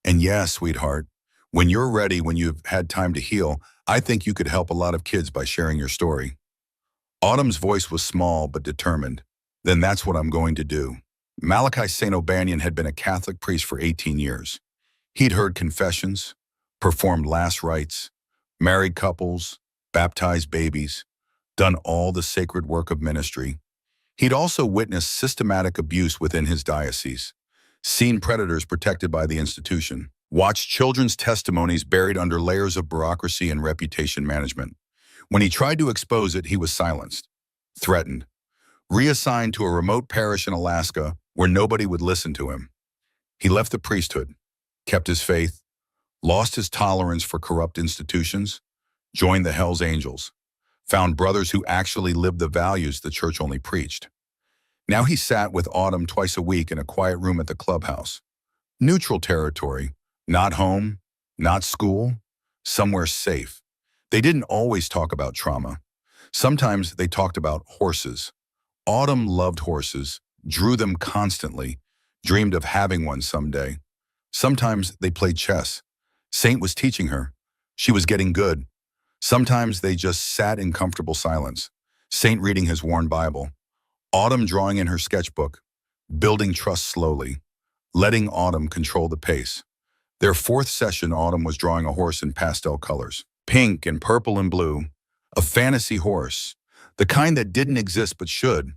And yeah, sweetheart, when you're ready, when you've had time to heal, I think you could help a lot of kids by sharing your story. Autumn's voice was small but determined. Then that's what I'm going to do. Malachi St. O'Banion had been a Catholic priest for 18 years. He'd heard confessions, performed last rites, married couples, baptized babies, done all the sacred work of ministry. He'd also witnessed systematic abuse within his diocese, seen predators protected by the institution, watched children's testimonies buried under layers of bureaucracy and reputation management. When he tried to expose it, he was silenced, threatened, reassigned to a remote parish in Alaska where nobody would listen to him. He left the priesthood, kept his faith, lost his tolerance for corrupt institutions, joined the Hells Angels, found brothers who actually lived the values the church only preached. Now he sat with Autumn twice a week in a quiet room at the clubhouse. Neutral territory, not home, not school, somewhere safe. They didn't always talk about trauma. Sometimes they talked about horses. Autumn loved horses, drew them constantly, dreamed of having one someday. Sometimes they played chess. Saint was teaching her. She was getting good. Sometimes they just sat in comfortable silence. Saint reading his worn Bible. Autumn drawing in her sketchbook, building trust slowly, letting Autumn control the pace. Their fourth session, Autumn was drawing a horse in pastel colors, pink and purple and blue, a fantasy horse, the kind that didn't exist but should.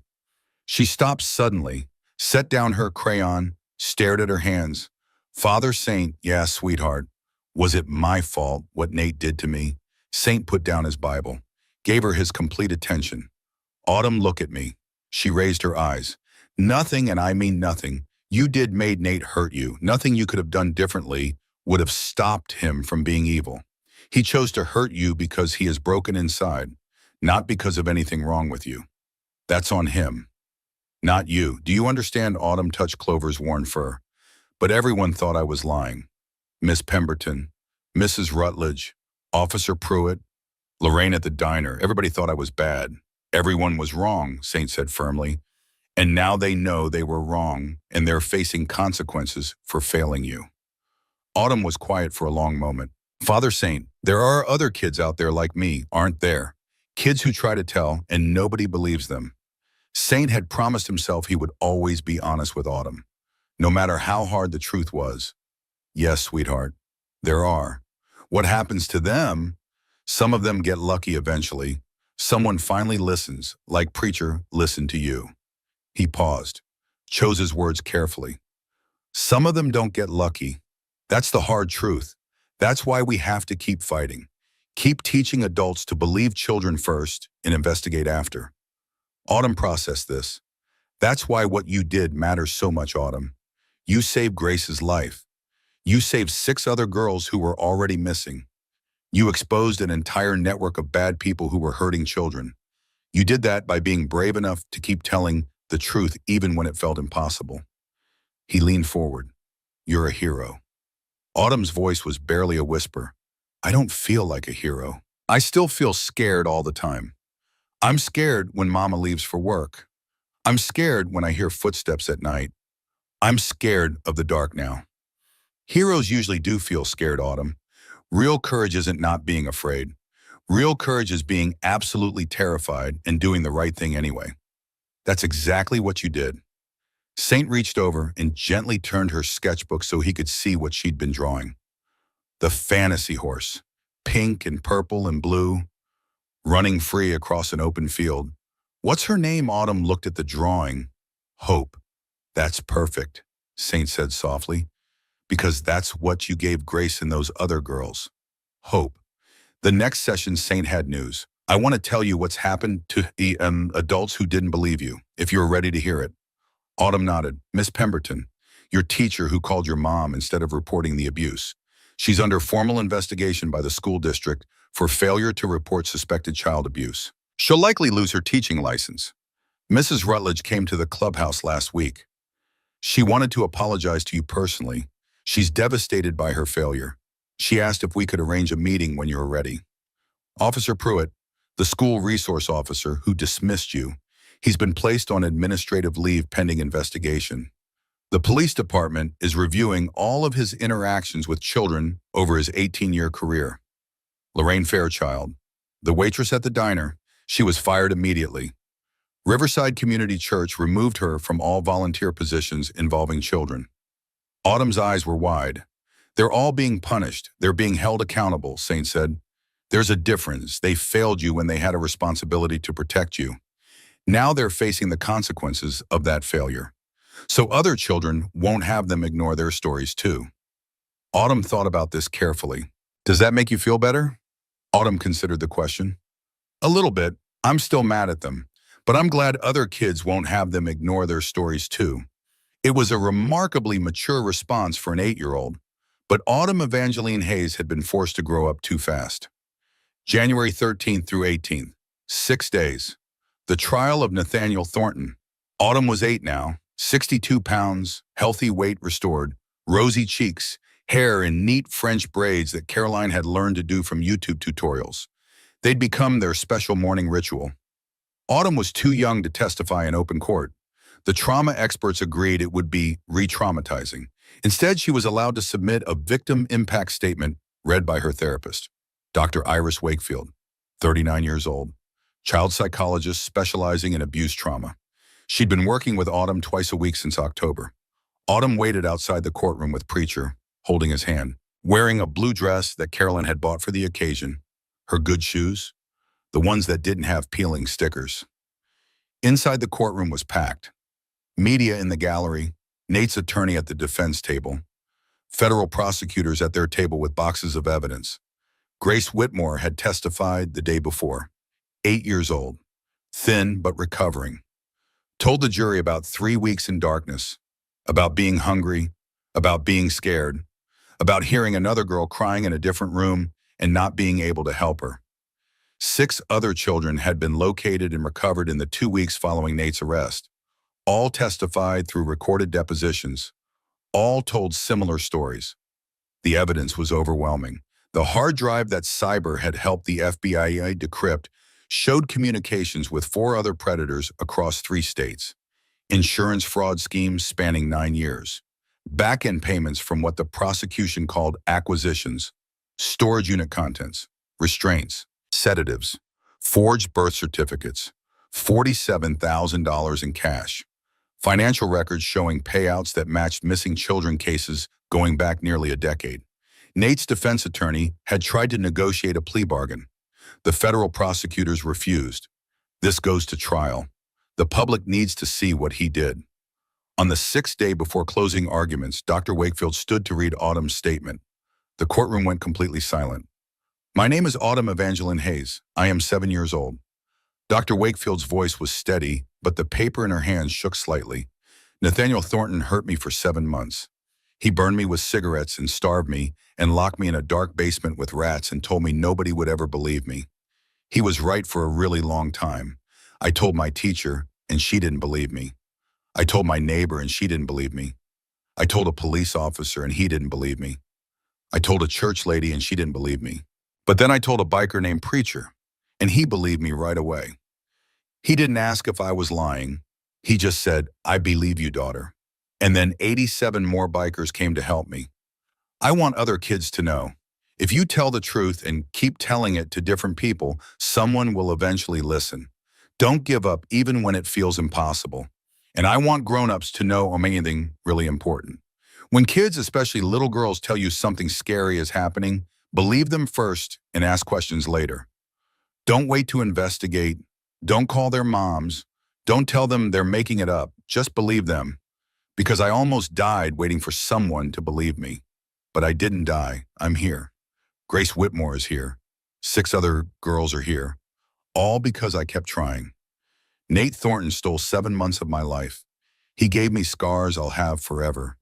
She stopped suddenly, set down her crayon, stared at her hands. Father Saint, yeah, sweetheart, was it my fault what Nate did to me? Saint put down his Bible, gave her his complete attention. Autumn, look at me. She raised her eyes. Nothing, and I mean nothing, you did made Nate hurt you. Nothing you could have done differently would have stopped him from being evil. He chose to hurt you because he is broken inside, not because of anything wrong with you. That's on him, not you. Do you understand? Autumn touched Clover's worn fur. But everyone thought I was lying. Miss Pemberton, Mrs. Rutledge, Officer Pruitt, Lorraine at the diner. Everybody thought I was bad. Everyone was wrong, Saint said firmly. And now they know they were wrong, and they're facing consequences for failing you. Autumn was quiet for a long moment. Father Saint, there are other kids out there like me, aren't there? Kids who try to tell, and nobody believes them. Saint had promised himself he would always be honest with Autumn, no matter how hard the truth was. Yes, sweetheart, there are. What happens to them? Some of them get lucky eventually. Someone finally listens, like preacher listened to you. He paused, chose his words carefully. Some of them don't get lucky. That's the hard truth. That's why we have to keep fighting. Keep teaching adults to believe children first and investigate after. Autumn processed this. That's why what you did matters so much, Autumn. You saved Grace's life. You saved 6 other girls who were already missing. You exposed an entire network of bad people who were hurting children. You did that by being brave enough to keep telling the truth even when it felt impossible. He leaned forward. You're a hero. Autumn's voice was barely a whisper. I don't feel like a hero. I still feel scared all the time. I'm scared when Mama leaves for work. I'm scared when I hear footsteps at night. I'm scared of the dark now. Heroes usually do feel scared, Autumn. Real courage isn't not being afraid. Real courage is being absolutely terrified and doing the right thing anyway. That's exactly what you did. Saint reached over and gently turned her sketchbook so he could see what she'd been drawing. The fantasy horse, pink and purple and blue, running free across an open field. What's her name? Autumn looked at the drawing. Hope. That's perfect, Saint said softly, because that's what you gave Grace and those other girls. Hope. The next session, Saint had news. I want to tell you what's happened to the adults who didn't believe you, if you're ready to hear it. Autumn nodded. Miss Pemberton, your teacher who called your mom instead of reporting the abuse. She's under formal investigation by the school district for failure to report suspected child abuse. She'll likely lose her teaching license. Mrs. Rutledge came to the clubhouse last week. She wanted to apologize to you personally. She's devastated by her failure. She asked if we could arrange a meeting when you're ready. Officer Pruitt, the school resource officer who dismissed you, he's been placed on administrative leave pending investigation. The police department is reviewing all of his interactions with children over his 18-year career. Lorraine Fairchild, the waitress at the diner, she was fired immediately. Riverside Community Church removed her from all volunteer positions involving children. Autumn's eyes were wide. They're all being punished. They're being held accountable, Saint said. There's a difference. They failed you when they had a responsibility to protect you. Now they're facing the consequences of that failure. So other children won't have them ignore their stories too. Autumn thought about this carefully. Does that make you feel better? Autumn considered the question. A little bit. I'm still mad at them, but I'm glad other kids won't have them ignore their stories too. It was a remarkably mature response for an 8-year-old, but Autumn Evangeline Hayes had been forced to grow up too fast. January 13th through 18th, 6 days. The trial of Nathaniel Thornton. Autumn was 8 now, 62 pounds, healthy weight restored, rosy cheeks, hair in neat French braids that Caroline had learned to do from YouTube tutorials. They'd become their special morning ritual. Autumn was too young to testify in open court. The trauma experts agreed it would be re-traumatizing. Instead, she was allowed to submit a victim impact statement read by her therapist, Dr. Iris Wakefield, 39 years old, child psychologist specializing in abuse trauma. She'd been working with Autumn twice a week since October. Autumn waited outside the courtroom with Preacher, holding his hand, wearing a blue dress that Carolyn had bought for the occasion, her good shoes, the ones that didn't have peeling stickers. Inside the courtroom was packed. Media in the gallery, Nate's attorney at the defense table, federal prosecutors at their table with boxes of evidence. Grace Whitmore had testified the day before, 8 years old, thin but recovering. Told the jury about 3 weeks in darkness, about being hungry, about being scared, about hearing another girl crying in a different room and not being able to help her. 6 other children had been located and recovered in the 2 weeks following Nate's arrest. All testified through recorded depositions. All told similar stories. The evidence was overwhelming. The hard drive that Cyber had helped the FBI decrypt showed communications with 4 other predators across 3 states. Insurance fraud schemes spanning 9 years. Back-end payments from what the prosecution called acquisitions, storage unit contents, restraints, sedatives, forged birth certificates, $47,000 in cash. Financial records showing payouts that matched missing children cases going back nearly a decade. Nate's defense attorney had tried to negotiate a plea bargain. The federal prosecutors refused. This goes to trial. The public needs to see what he did. On the 6th day before closing arguments, Dr. Wakefield stood to read Autumn's statement. The courtroom went completely silent. My name is Autumn Evangeline Hayes. I am 7 years old. Dr. Wakefield's voice was steady, but the paper in her hands shook slightly. Nathaniel Thornton hurt me for 7 months. He burned me with cigarettes and starved me and locked me in a dark basement with rats and told me nobody would ever believe me. He was right for a really long time. I told my teacher, and she didn't believe me. I told my neighbor, and she didn't believe me. I told a police officer, and he didn't believe me. I told a church lady, and she didn't believe me. But then I told a biker named Preacher, and he believed me right away. He didn't ask if I was lying. He just said, I believe you, daughter. And then 87 more bikers came to help me. I want other kids to know, if you tell the truth and keep telling it to different people, someone will eventually listen. Don't give up even when it feels impossible. And I want grown-ups to know anything really important. When kids, especially little girls, tell you something scary is happening, believe them first and ask questions later. Don't wait to investigate. Don't call their moms. Don't tell them they're making it up. Just believe them. Because I almost died waiting for someone to believe me. But I didn't die. I'm here. Grace Whitmore is here. 6 other girls are here. All because I kept trying. Nate Thornton stole 7 months of my life. He gave me scars I'll have forever.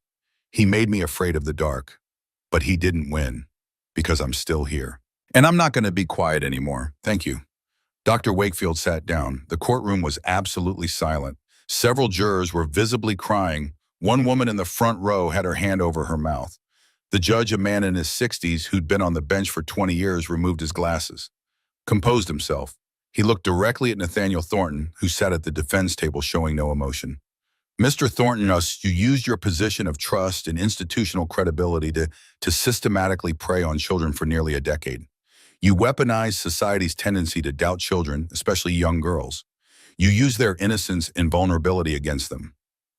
He made me afraid of the dark. But he didn't win. Because I'm still here. And I'm not going to be quiet anymore. Thank you. Dr. Wakefield sat down. The courtroom was absolutely silent. Several jurors were visibly crying. One woman in the front row had her hand over her mouth. The judge, a man in his 60s who'd been on the bench for 20 years, removed his glasses. Composed himself. He looked directly at Nathaniel Thornton, who sat at the defense table showing no emotion. Mr. Thornton, you used your position of trust and institutional credibility to systematically prey on children for nearly a decade. You weaponized society's tendency to doubt children, especially young girls. You use their innocence and vulnerability against them.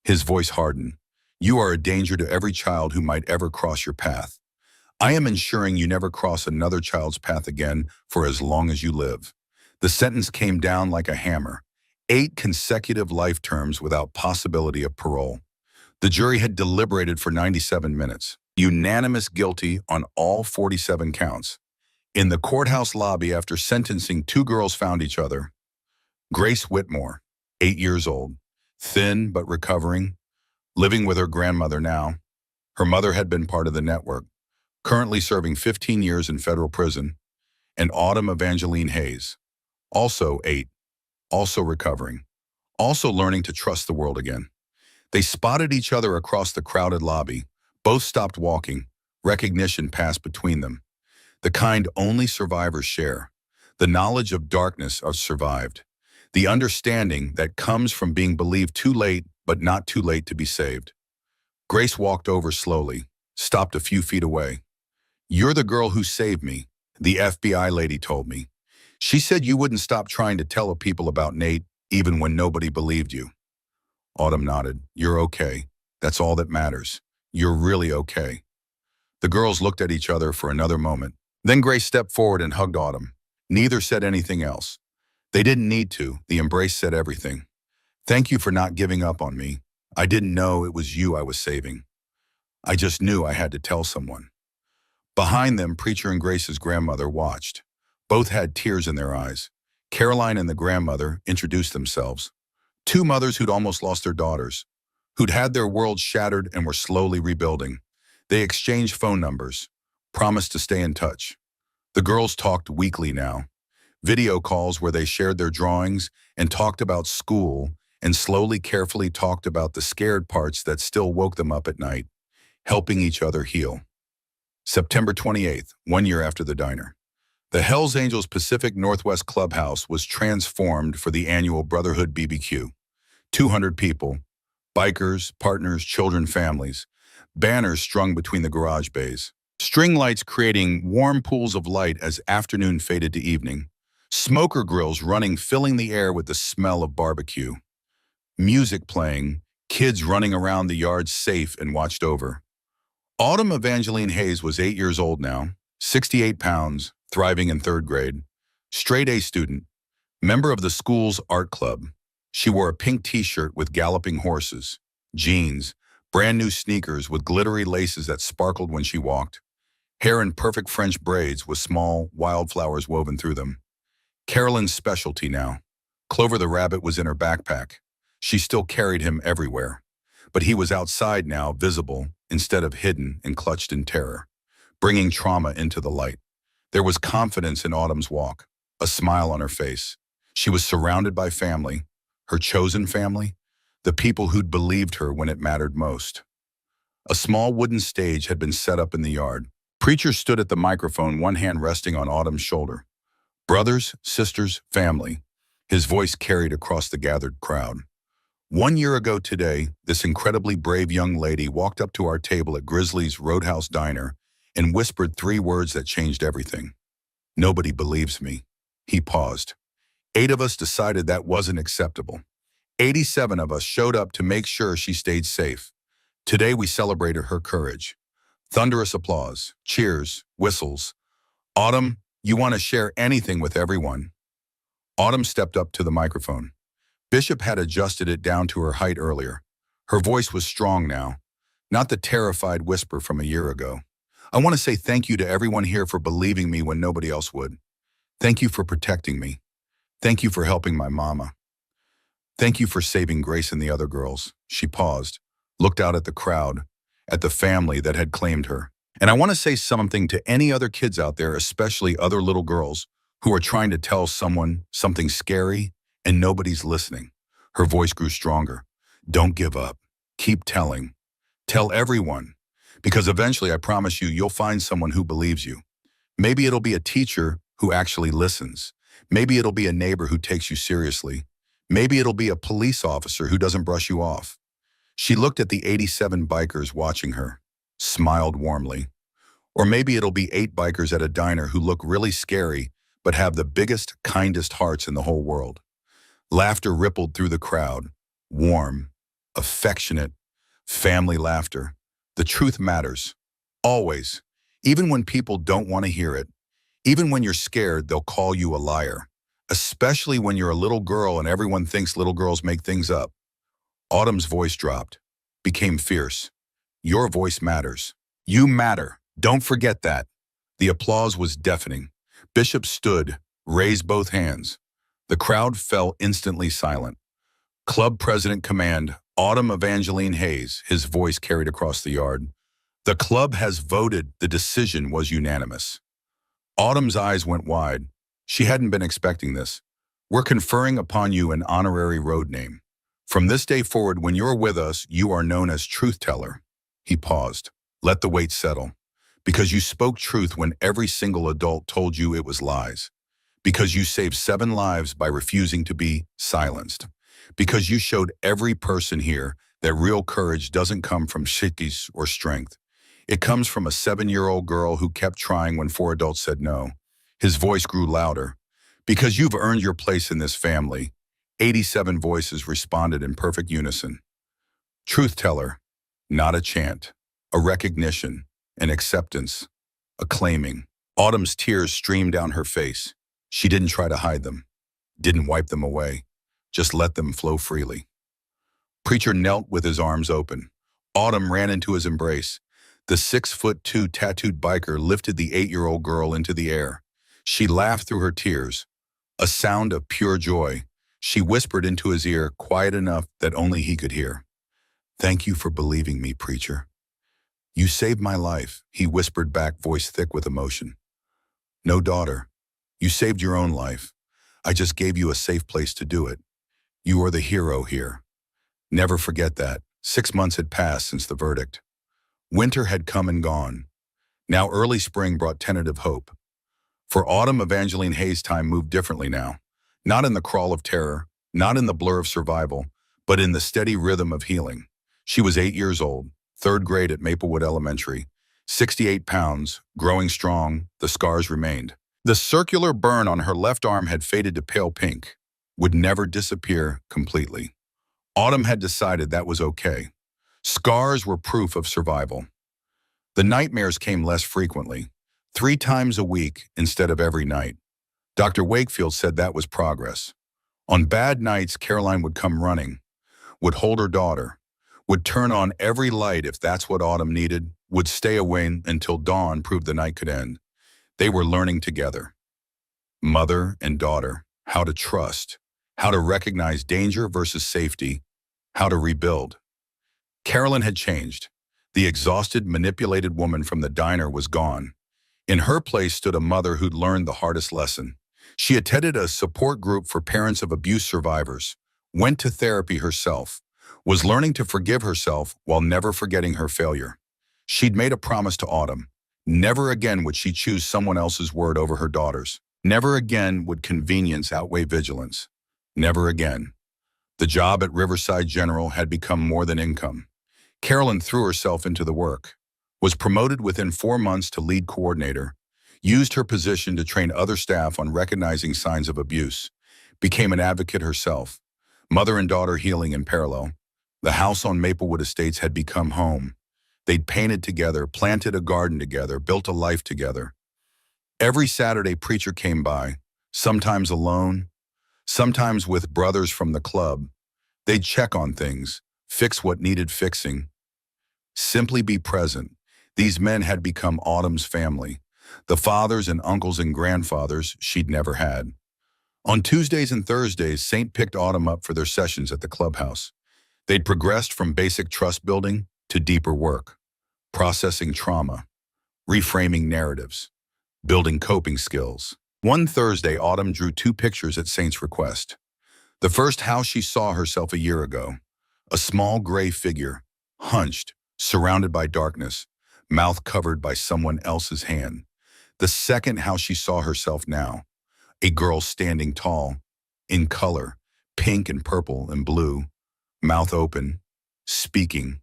His voice hardened. You are a danger to every child who might ever cross your path. I am ensuring you never cross another child's path again for as long as you live. The sentence came down like a hammer. 8 consecutive life terms without possibility of parole. The jury had deliberated for 97 minutes. Unanimous guilty on all 47 counts. In the courthouse lobby after sentencing, 2 girls found each other. Grace Whitmore, 8 years old, thin but recovering, living with her grandmother now. Her mother had been part of the network, currently serving 15 years in federal prison. And Autumn Evangeline Hayes, also 8, also recovering, also learning to trust the world again. They spotted each other across the crowded lobby. Both stopped walking. Recognition passed between them. The kind only survivors share. The knowledge of darkness of survived. The understanding that comes from being believed too late, but not too late to be saved. Grace walked over slowly, stopped a few feet away. "You're the girl who saved me," the FBI lady told me. "She said you wouldn't stop trying to tell people about Nate, even when nobody believed you." Autumn nodded. "You're okay. That's all that matters. You're really okay." The girls looked at each other for another moment. Then Grace stepped forward and hugged Autumn. Neither said anything else. They didn't need to. The embrace said everything. "Thank you for not giving up on me. I didn't know it was you I was saving. I just knew I had to tell someone." Behind them, Preacher and Grace's grandmother watched. Both had tears in their eyes. Caroline and the grandmother introduced themselves. 2 mothers who'd almost lost their daughters, who'd had their world shattered and were slowly rebuilding. They exchanged phone numbers, promised to stay in touch. The girls talked weekly now. Video calls where they shared their drawings and talked about school and slowly, carefully talked about the scared parts that still woke them up at night, helping each other heal. September 28th, 1 year after the diner. The Hells Angels Pacific Northwest Clubhouse was transformed for the annual Brotherhood BBQ. 200 people, bikers, partners, children, families, banners strung between the garage bays, string lights creating warm pools of light as afternoon faded to evening, smoker grills running, filling the air with the smell of barbecue, music playing, kids running around the yard safe and watched over. Autumn Evangeline Hayes was 8 years old now, 68 pounds, thriving in 3rd grade, straight A student, member of the school's art club. She wore a pink t-shirt with galloping horses, jeans, brand new sneakers with glittery laces that sparkled when she walked, hair in perfect French braids with small wildflowers woven through them. Carolyn's specialty now. Clover the rabbit was in her backpack. She still carried him everywhere. But he was outside now, visible, instead of hidden and clutched in terror, bringing trauma into the light. There was confidence in Autumn's walk, a smile on her face. She was surrounded by family, her chosen family, the people who'd believed her when it mattered most. A small wooden stage had been set up in the yard. Preacher stood at the microphone, one hand resting on Autumn's shoulder. Brothers, sisters, family. His voice carried across the gathered crowd. 1 year ago today, this incredibly brave young lady walked up to our table at Grizzly's Roadhouse Diner and whispered 3 words that changed everything. "Nobody believes me." He paused. 8 of us decided that wasn't acceptable. 87 of us showed up to make sure she stayed safe. Today we celebrated her courage. Thunderous applause, cheers, whistles. "Autumn, you want to share anything with everyone?" Autumn stepped up to the microphone. Bishop had adjusted it down to her height earlier. Her voice was strong now, not the terrified whisper from a year ago. "I want to say thank you to everyone here for believing me when nobody else would. Thank you for protecting me. Thank you for helping my mama. Thank you for saving Grace and the other girls." She paused, looked out at the crowd, at the family that had claimed her. "And I want to say something to any other kids out there, especially other little girls, who are trying to tell someone something scary and nobody's listening." Her voice grew stronger. "Don't give up. Keep telling. Tell everyone. Because eventually, I promise you, you'll find someone who believes you. Maybe it'll be a teacher who actually listens. Maybe it'll be a neighbor who takes you seriously. Maybe it'll be a police officer who doesn't brush you off." She looked at the 87 bikers watching her, smiled warmly. Or maybe it'll be 8 bikers at a diner who look really scary but have the biggest, kindest hearts in the whole world. Laughter rippled through the crowd, warm, affectionate, family laughter. The truth matters, always, even when people don't want to hear it. Even when you're scared, they'll call you a liar, especially when you're a little girl and everyone thinks little girls make things up. Autumn's voice dropped, became fierce. Your voice matters. You matter. Don't forget that. The applause was deafening. Bishop stood, raised both hands. The crowd fell instantly silent. Club President Command, Autumn Evangeline Hayes, his voice carried across the yard. The club has voted. The decision was unanimous. Autumn's eyes went wide. She hadn't been expecting this. We're conferring upon you an honorary road name. From this day forward, when you're with us, you are known as Truth Teller. He paused. Let the weight settle. Because you spoke truth when every single adult told you it was lies. Because you saved 7 lives by refusing to be silenced. Because you showed every person here that real courage doesn't come from shikis or strength. It comes from a 7-year-old girl who kept trying when 4 adults said no. His voice grew louder. Because you've earned your place in this family. 87 voices responded in perfect unison. Truth Teller, not a chant, a recognition, an acceptance, a claiming. Autumn's tears streamed down her face. She didn't try to hide them, didn't wipe them away, just let them flow freely. Preacher knelt with his arms open. Autumn ran into his embrace. The 6'2" tattooed biker lifted the 8-year-old girl into the air. She laughed through her tears, a sound of pure joy. She whispered into his ear, quiet enough that only he could hear. Thank you for believing me, preacher. You saved my life, he whispered back, voice thick with emotion. No, daughter, you saved your own life. I just gave you a safe place to do it. You are the hero here. Never forget that. 6 months had passed since the verdict. Winter had come and gone. Now early spring brought tentative hope. For Autumn, Evangeline Hayes' time moved differently now. Not in the crawl of terror, not in the blur of survival, but in the steady rhythm of healing. She was 8 years old, 3rd grade at Maplewood Elementary, 68 pounds, growing strong, the scars remained. The circular burn on her left arm had faded to pale pink, would never disappear completely. Autumn had decided that was okay. Scars were proof of survival. The nightmares came less frequently, 3 times a week instead of every night. Dr. Wakefield said that was progress. On bad nights, Caroline would come running, would hold her daughter, would turn on every light if that's what Autumn needed, would stay away until dawn proved the night could end. They were learning together. Mother and daughter, how to trust, how to recognize danger versus safety, how to rebuild. Carolyn had changed. The exhausted, manipulated woman from the diner was gone. In her place stood a mother who'd learned the hardest lesson. She attended a support group for parents of abuse survivors, went to therapy herself, was learning to forgive herself while never forgetting her failure. She'd made a promise to Autumn. Never again would she choose someone else's word over her daughter's. Never again would convenience outweigh vigilance. Never again. The job at Riverside General had become more than income. Carolyn threw herself into the work, was promoted within 4 months to lead coordinator, used her position to train other staff on recognizing signs of abuse, became an advocate herself, mother and daughter healing in parallel. The house on Maplewood Estates had become home. They'd painted together, planted a garden together, built a life together. Every Saturday, preacher came by, sometimes alone, sometimes with brothers from the club. They'd check on things, fix what needed fixing. Simply be present. These men had become Autumn's family, the fathers and uncles and grandfathers she'd never had. On Tuesdays and Thursdays, Saint picked Autumn up for their sessions at the clubhouse. They'd progressed from basic trust building to deeper work, processing trauma, reframing narratives, building coping skills. One Thursday, Autumn drew 2 pictures at Saint's request. The first, how she saw herself a year ago, a small gray figure, hunched, surrounded by darkness, mouth covered by someone else's hand. The second, how she saw herself now, a girl standing tall, in color, pink and purple and blue, mouth open, speaking,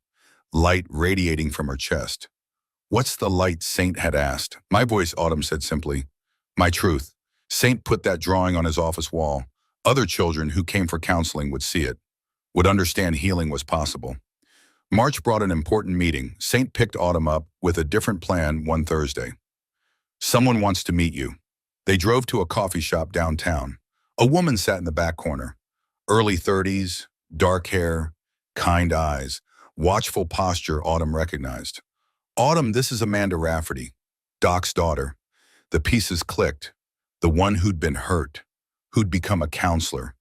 light radiating from her chest. What's the light? Saint had asked. My voice, Autumn said simply. My truth. Saint put that drawing on his office wall. Other children who came for counseling would see it, would understand healing was possible. March brought an important meeting. Saint picked Autumn up with a different plan one Thursday. Someone wants to meet you. They drove to a coffee shop downtown. A woman sat in the back corner, early 30s, dark hair, kind eyes, watchful posture Autumn recognized. Autumn, this is Amanda Rafferty, Doc's daughter. The pieces clicked. The one who'd been hurt, who'd become a counselor,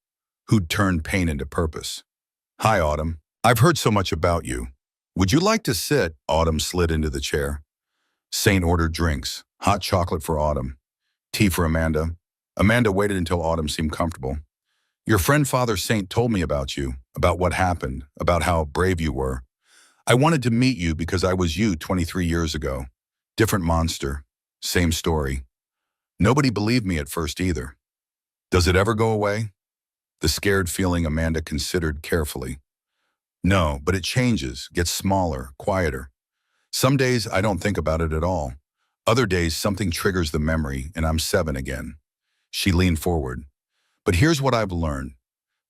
who'd turned pain into purpose. Hi, Autumn. I've heard so much about you. Would you like to sit? Autumn slid into the chair. Saint ordered drinks, hot chocolate for Autumn, tea for Amanda. Amanda waited until Autumn seemed comfortable. Your friend Father Saint told me about you, about what happened, about how brave you were. I wanted to meet you because I was you 23 years ago. Different monster, same story. Nobody believed me at first either. Does it ever go away? The scared feeling Amanda considered carefully. No, but it changes, gets smaller, quieter. Some days I don't think about it at all. Other days something triggers the memory and I'm 7 again. She leaned forward. But here's what I've learned.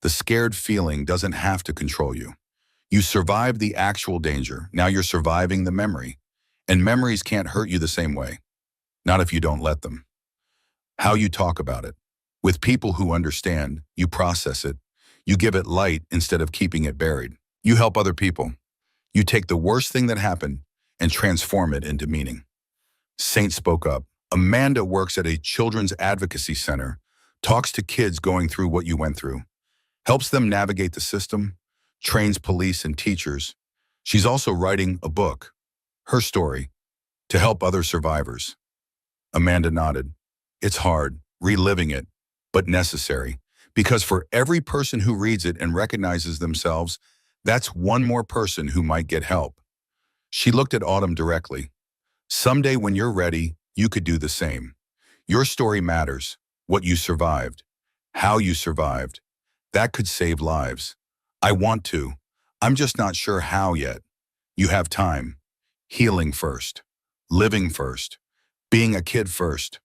The scared feeling doesn't have to control you. You survived the actual danger. Now you're surviving the memory. And memories can't hurt you the same way. Not if you don't let them. How you talk about it. With people who understand, you process it. You give it light instead of keeping it buried. You help other people. You take the worst thing that happened and transform it into meaning. Saint spoke up. Amanda works at a children's advocacy center, talks to kids going through what you went through, helps them navigate the system, trains police and teachers. She's also writing a book, her story, to help other survivors. Amanda nodded. It's hard, reliving it, but necessary, because for every person who reads it and recognizes themselves, that's one more person who might get help. She looked at Autumn directly. Someday when you're ready, you could do the same. Your story matters, what you survived, how you survived. That could save lives. I want to. I'm just not sure how yet. You have time. Healing first. Living first. Being a kid first.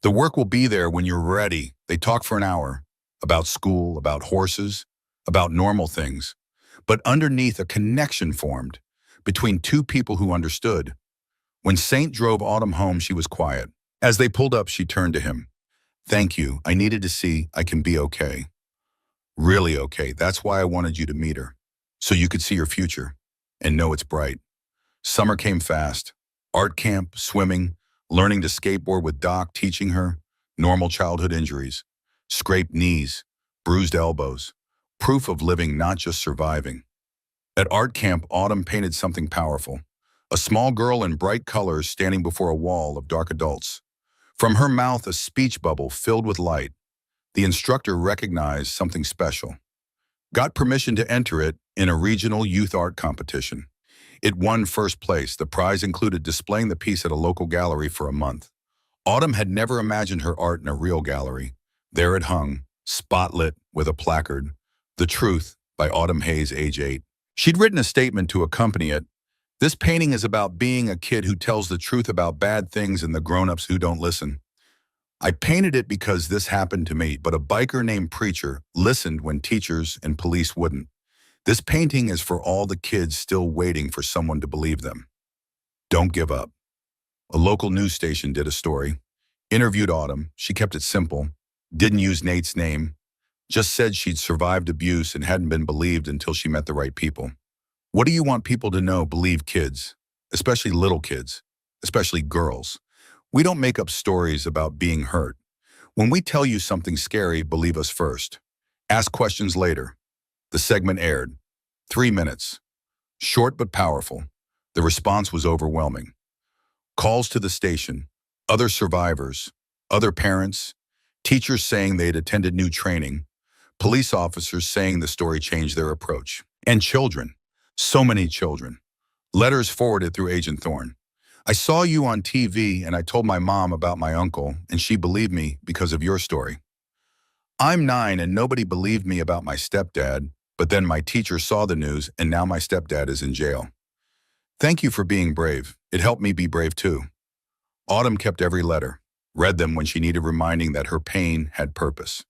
The work will be there when you're ready. They talk for an hour. About school, about horses, about normal things. But underneath a connection formed between two people who understood. When Saint drove Autumn home, she was quiet. As they pulled up, she turned to him. Thank you. I needed to see I can be okay. Really okay. That's why I wanted you to meet her. So you could see her future and know it's bright. Summer came fast. Art camp, swimming, learning to skateboard with Doc teaching her, normal childhood injuries, scraped knees, bruised elbows, proof of living, not just surviving. At art camp, Autumn painted something powerful. A small girl in bright colors standing before a wall of dark adults. From her mouth, a speech bubble filled with light. The instructor recognized something special. Got permission to enter it in a regional youth art competition. It won first place. The prize included displaying the piece at a local gallery for a month. Autumn had never imagined her art in a real gallery. There it hung, spotlit with a placard. The Truth by Autumn Hayes, age 8. She'd written a statement to accompany it. This painting is about being a kid who tells the truth about bad things and the grown-ups who don't listen. I painted it because this happened to me, but a biker named Preacher listened when teachers and police wouldn't. This painting is for all the kids still waiting for someone to believe them. Don't give up. A local news station did a story, interviewed Autumn. She kept it simple, didn't use Nate's name, just said she'd survived abuse and hadn't been believed until she met the right people. What do you want people to know? Believe kids, especially little kids, especially girls. We don't make up stories about being hurt. When we tell you something scary, believe us first. Ask questions later. The segment aired. 3 minutes. Short but powerful. The response was overwhelming. Calls to the station, other survivors, other parents, teachers saying they'd attended new training, police officers saying the story changed their approach. And children. So many children. Letters forwarded through Agent Thorne. I saw you on TV and I told my mom about my uncle and she believed me because of your story. I'm 9 and nobody believed me about my stepdad, but then my teacher saw the news and now my stepdad is in jail. Thank you for being brave. It helped me be brave too. Autumn kept every letter, read them when she needed reminding that her pain had purpose.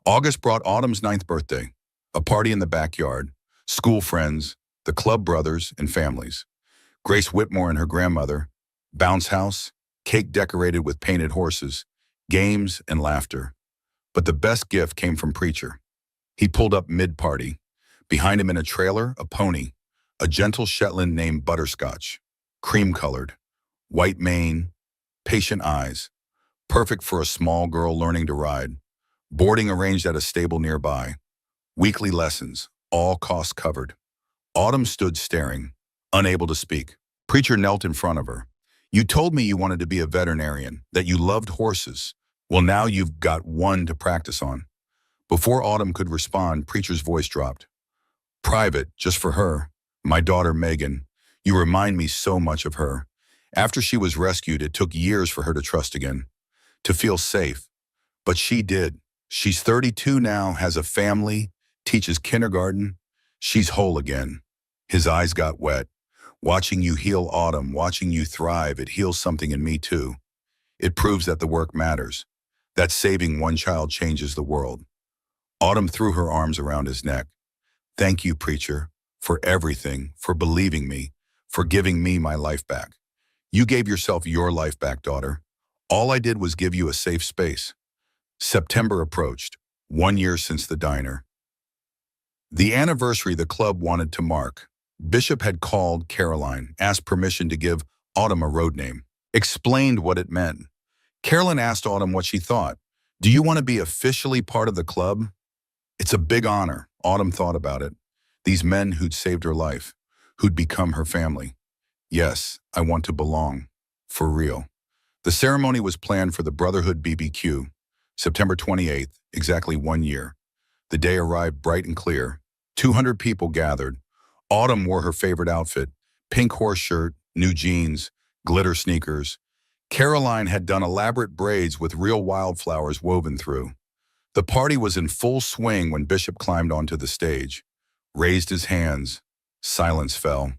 August brought Autumn's 9th birthday, a party in the backyard, school friends, the club brothers and families. Grace Whitmore and her grandmother, bounce house, cake decorated with painted horses, games and laughter. But the best gift came from Preacher. He pulled up mid-party. Behind him in a trailer, a pony, a gentle Shetland named Butterscotch, cream-colored, white mane, patient eyes, perfect for a small girl learning to ride, boarding arranged at a stable nearby, weekly lessons, all costs covered. Autumn stood staring, unable to speak. Preacher knelt in front of her. You told me you wanted to be a veterinarian, that you loved horses. Well, now you've got one to practice on. Before Autumn could respond, Preacher's voice dropped. Private, just for her. My daughter, Megan. You remind me so much of her. After she was rescued, it took years for her to trust again, to feel safe. But she did. She's 32 now, has a family, teaches kindergarten. She's whole again. His eyes got wet. Watching you heal, Autumn, watching you thrive, it heals something in me too. It proves that the work matters, that saving one child changes the world. Autumn threw her arms around his neck. Thank you, Preacher, for everything, for believing me, for giving me my life back. You gave yourself your life back, daughter. All I did was give you a safe space. September approached, 1 year since the diner. The anniversary the club wanted to mark. Bishop had called Caroline, asked permission to give Autumn a road name, explained what it meant. Caroline asked Autumn what she thought. Do you want to be officially part of the club? It's a big honor. Autumn thought about it. These men who'd saved her life, who'd become her family. Yes, I want to belong. For real. The ceremony was planned for the Brotherhood BBQ, September 28th, exactly 1 year. The day arrived bright and clear. 200 people gathered. Autumn wore her favorite outfit, pink horse shirt, new jeans, glitter sneakers. Caroline had done elaborate braids with real wildflowers woven through. The party was in full swing when Bishop climbed onto the stage, raised his hands. Silence fell.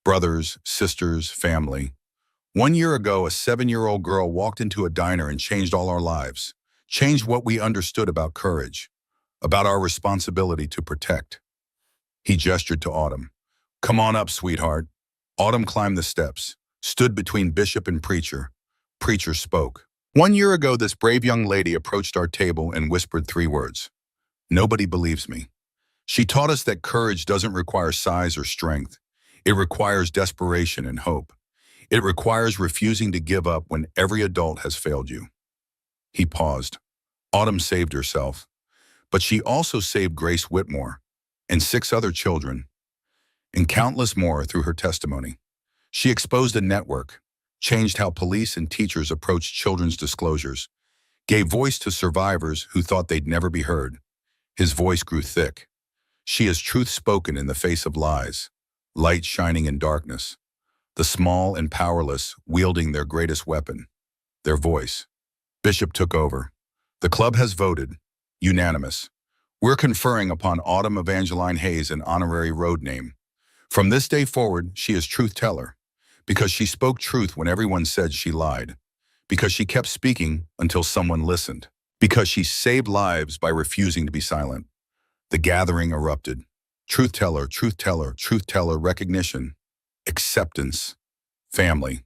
Brothers, sisters, family. 1 year ago, a 7-year-old girl walked into a diner and changed all our lives, changed what we understood about courage, about our responsibility to protect. He gestured to Autumn. Come on up, sweetheart. Autumn climbed the steps, stood between Bishop and Preacher. Preacher spoke. 1 year ago, this brave young lady approached our table and whispered 3 words. Nobody believes me. She taught us that courage doesn't require size or strength. It requires desperation and hope. It requires refusing to give up when every adult has failed you. He paused. Autumn saved herself, but she also saved Grace Whitmore and 6 other children, and countless more through her testimony. She exposed a network, changed how police and teachers approached children's disclosures, gave voice to survivors who thought they'd never be heard. His voice grew thick. She is truth spoken in the face of lies, light shining in darkness, the small and powerless wielding their greatest weapon, their voice. Bishop took over. The club has voted, unanimous. We're conferring upon Autumn Evangeline Hayes an honorary road name. From this day forward, she is truth teller, because she spoke truth when everyone said she lied, because she kept speaking until someone listened, because she saved lives by refusing to be silent. The gathering erupted. Truth teller, truth teller, truth teller, recognition, acceptance, family.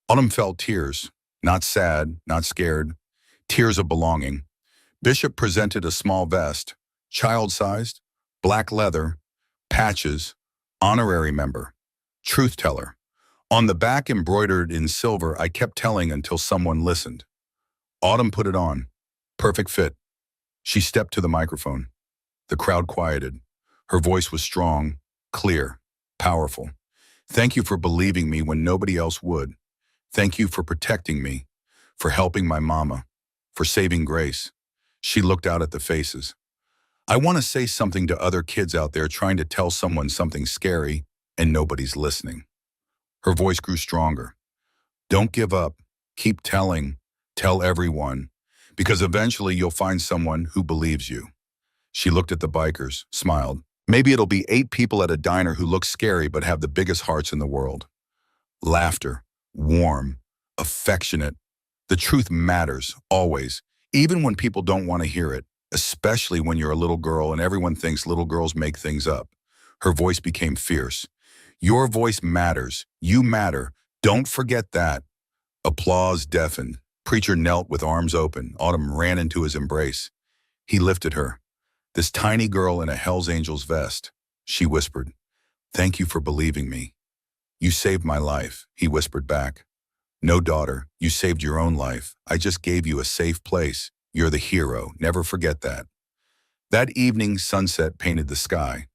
Autumn felt tears, not sad, not scared, tears of belonging. Bishop presented a small vest, child-sized, black leather, patches, honorary member, truth teller. On the back, embroidered in silver, I kept telling until someone listened. Autumn put it on. Perfect fit. She stepped to the microphone. The crowd quieted. Her voice was strong, clear, powerful. Thank you for believing me when nobody else would. Thank you for protecting me, for helping my mama, for saving Grace. She looked out at the faces. I want to say something to other kids out there trying to tell someone something scary and nobody's listening. Her voice grew stronger. Don't give up. Keep telling. Tell everyone, because eventually you'll find someone who believes you. She looked at the bikers, smiled. Maybe it'll be 8 people at a diner who look scary but have the biggest hearts in the world. Laughter, warm, affectionate. The truth matters, always, even when people don't want to hear it, especially when you're a little girl and everyone thinks little girls make things up. Her voice became fierce. Your voice matters. You matter. Don't forget that. Applause deafened. Preacher knelt with arms open. Autumn ran into his embrace. He lifted her. This tiny girl in a Hell's Angels vest. She whispered, "Thank you for believing me." "You saved my life," he whispered back. "No, daughter, you saved your own life. I just gave you a safe place. You're the hero. Never forget that." That evening, sunset painted the sky.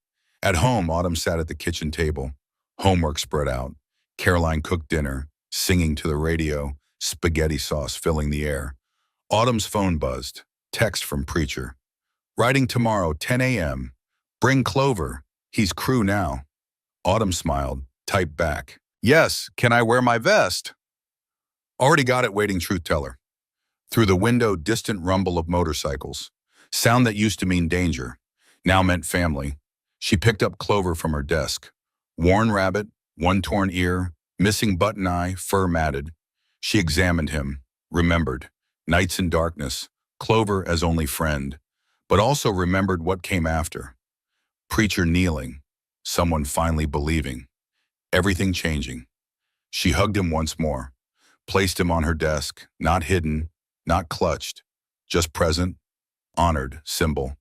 At home, Autumn sat at the kitchen table. Homework spread out. Caroline cooked dinner, singing to the radio, spaghetti sauce filling the air. Autumn's phone buzzed. Text from Preacher. "Writing tomorrow, 10 a.m. Bring Clover. He's crew now." Autumn smiled, typed back, "Yes, can I wear my vest?" "Already got it," waiting, truth teller. Through the window, distant rumble of motorcycles. Sound that used to mean danger, now meant family. She picked up Clover from her desk. Worn rabbit, one torn ear, missing button eye, fur matted. She examined him, remembered. Nights in darkness, Clover as only friend, but also remembered what came after. Preacher kneeling, someone finally believing, everything changing. She hugged him once more, placed him on her desk, not hidden, not clutched, just present, honored, symbol.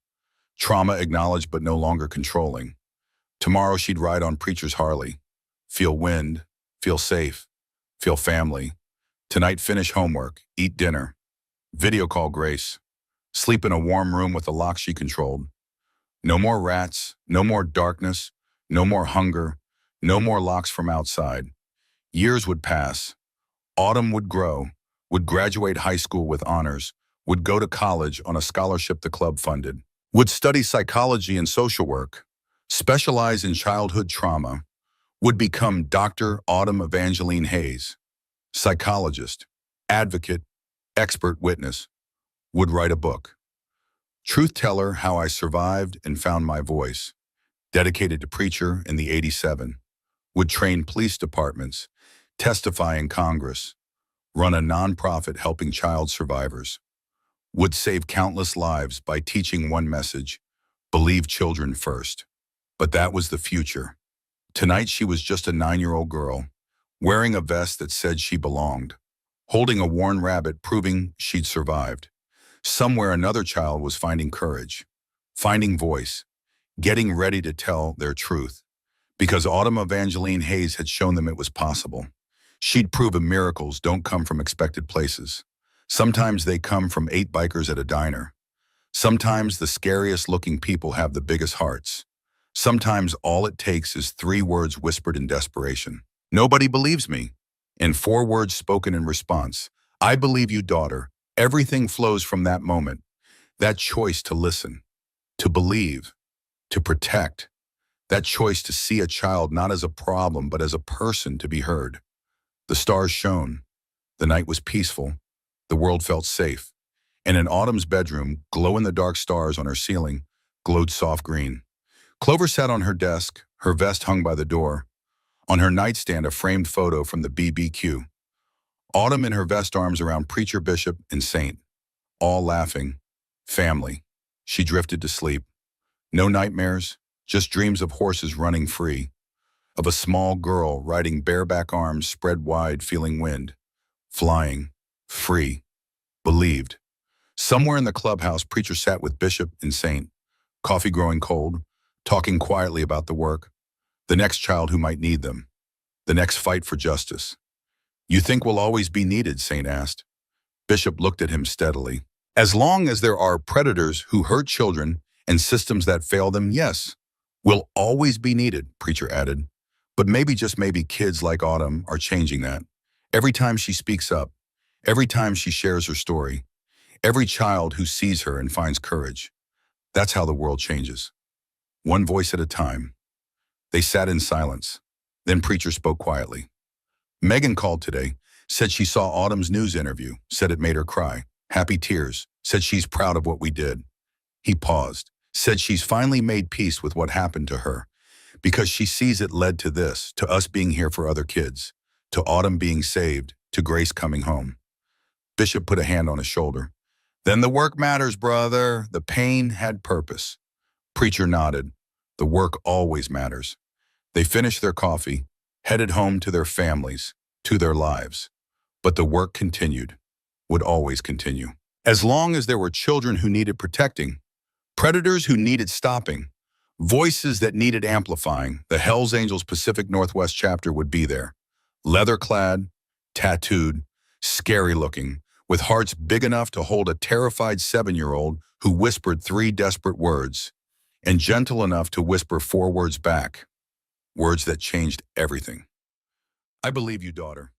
Trauma acknowledged but no longer controlling. Tomorrow she'd ride on Preacher's Harley. Feel wind, feel safe, feel family. Tonight finish homework, eat dinner. Video call Grace. Sleep in a warm room with a lock she controlled. No more rats, no more darkness, no more hunger, no more locks from outside. Years would pass. Autumn would grow, would graduate high school with honors, would go to college on a scholarship the club funded, would study psychology and social work, specialize in childhood trauma, would become Dr. Autumn Evangeline Hayes, psychologist, advocate, expert witness, would write a book. Truth Teller: How I Survived and Found My Voice, dedicated to Preacher in the '87, would train police departments, testify in Congress, run a nonprofit helping child survivors, would save countless lives by teaching one message: believe children first. But that was the future. Tonight she was just a 9-year-old girl, wearing a vest that said she belonged, holding a worn rabbit proving she'd survived. Somewhere another child was finding courage, finding voice, getting ready to tell their truth. Because Autumn Evangeline Hayes had shown them it was possible. She'd proven miracles don't come from expected places. Sometimes they come from 8 bikers at a diner. Sometimes the scariest looking people have the biggest hearts. Sometimes all it takes is 3 words whispered in desperation. "Nobody believes me." And 4 words spoken in response. "I believe you, daughter." Everything flows from that moment. That choice to listen, to believe, to protect. That choice to see a child not as a problem, but as a person to be heard. The stars shone. The night was peaceful. The world felt safe. And in Autumn's bedroom, glow-in-the-dark stars on her ceiling glowed soft green. Clover sat on her desk, her vest hung by the door. On her nightstand, a framed photo from the BBQ. Autumn in her vest, arms around Preacher, Bishop, and Saint. All laughing. Family. She drifted to sleep. No nightmares, just dreams of horses running free. Of a small girl riding bareback, arms spread wide, feeling wind. Flying. Free. Believed. Somewhere in the clubhouse, Preacher sat with Bishop and Saint. Coffee growing cold, talking quietly about the work. The next child who might need them. The next fight for justice. "You think we'll always be needed?" Saint asked. Bishop looked at him steadily. "As long as there are predators who hurt children and systems that fail them, yes. We'll always be needed," Preacher added. But maybe, just maybe, kids like Autumn are changing that. Every time she speaks up, every time she shares her story, every child who sees her and finds courage. That's how the world changes. One voice at a time. They sat in silence. Then Preacher spoke quietly. "Megan called today, said she saw Autumn's news interview, said it made her cry. Happy tears, said she's proud of what we did." He paused, said she's finally made peace with what happened to her, because she sees it led to this, to us being here for other kids, to Autumn being saved, to Grace coming home. Bishop put a hand on his shoulder. "Then the work matters, brother. The pain had purpose." Preacher nodded. The work always matters. They finished their coffee, headed home to their families, to their lives. But the work continued, would always continue. As long as there were children who needed protecting, predators who needed stopping, voices that needed amplifying, the Hells Angels Pacific Northwest chapter would be there. Leather-clad, tattooed, scary-looking, with hearts big enough to hold a terrified 7-year-old who whispered 3 desperate words, and gentle enough to whisper 4 words back, words that changed everything. I believe you, daughter.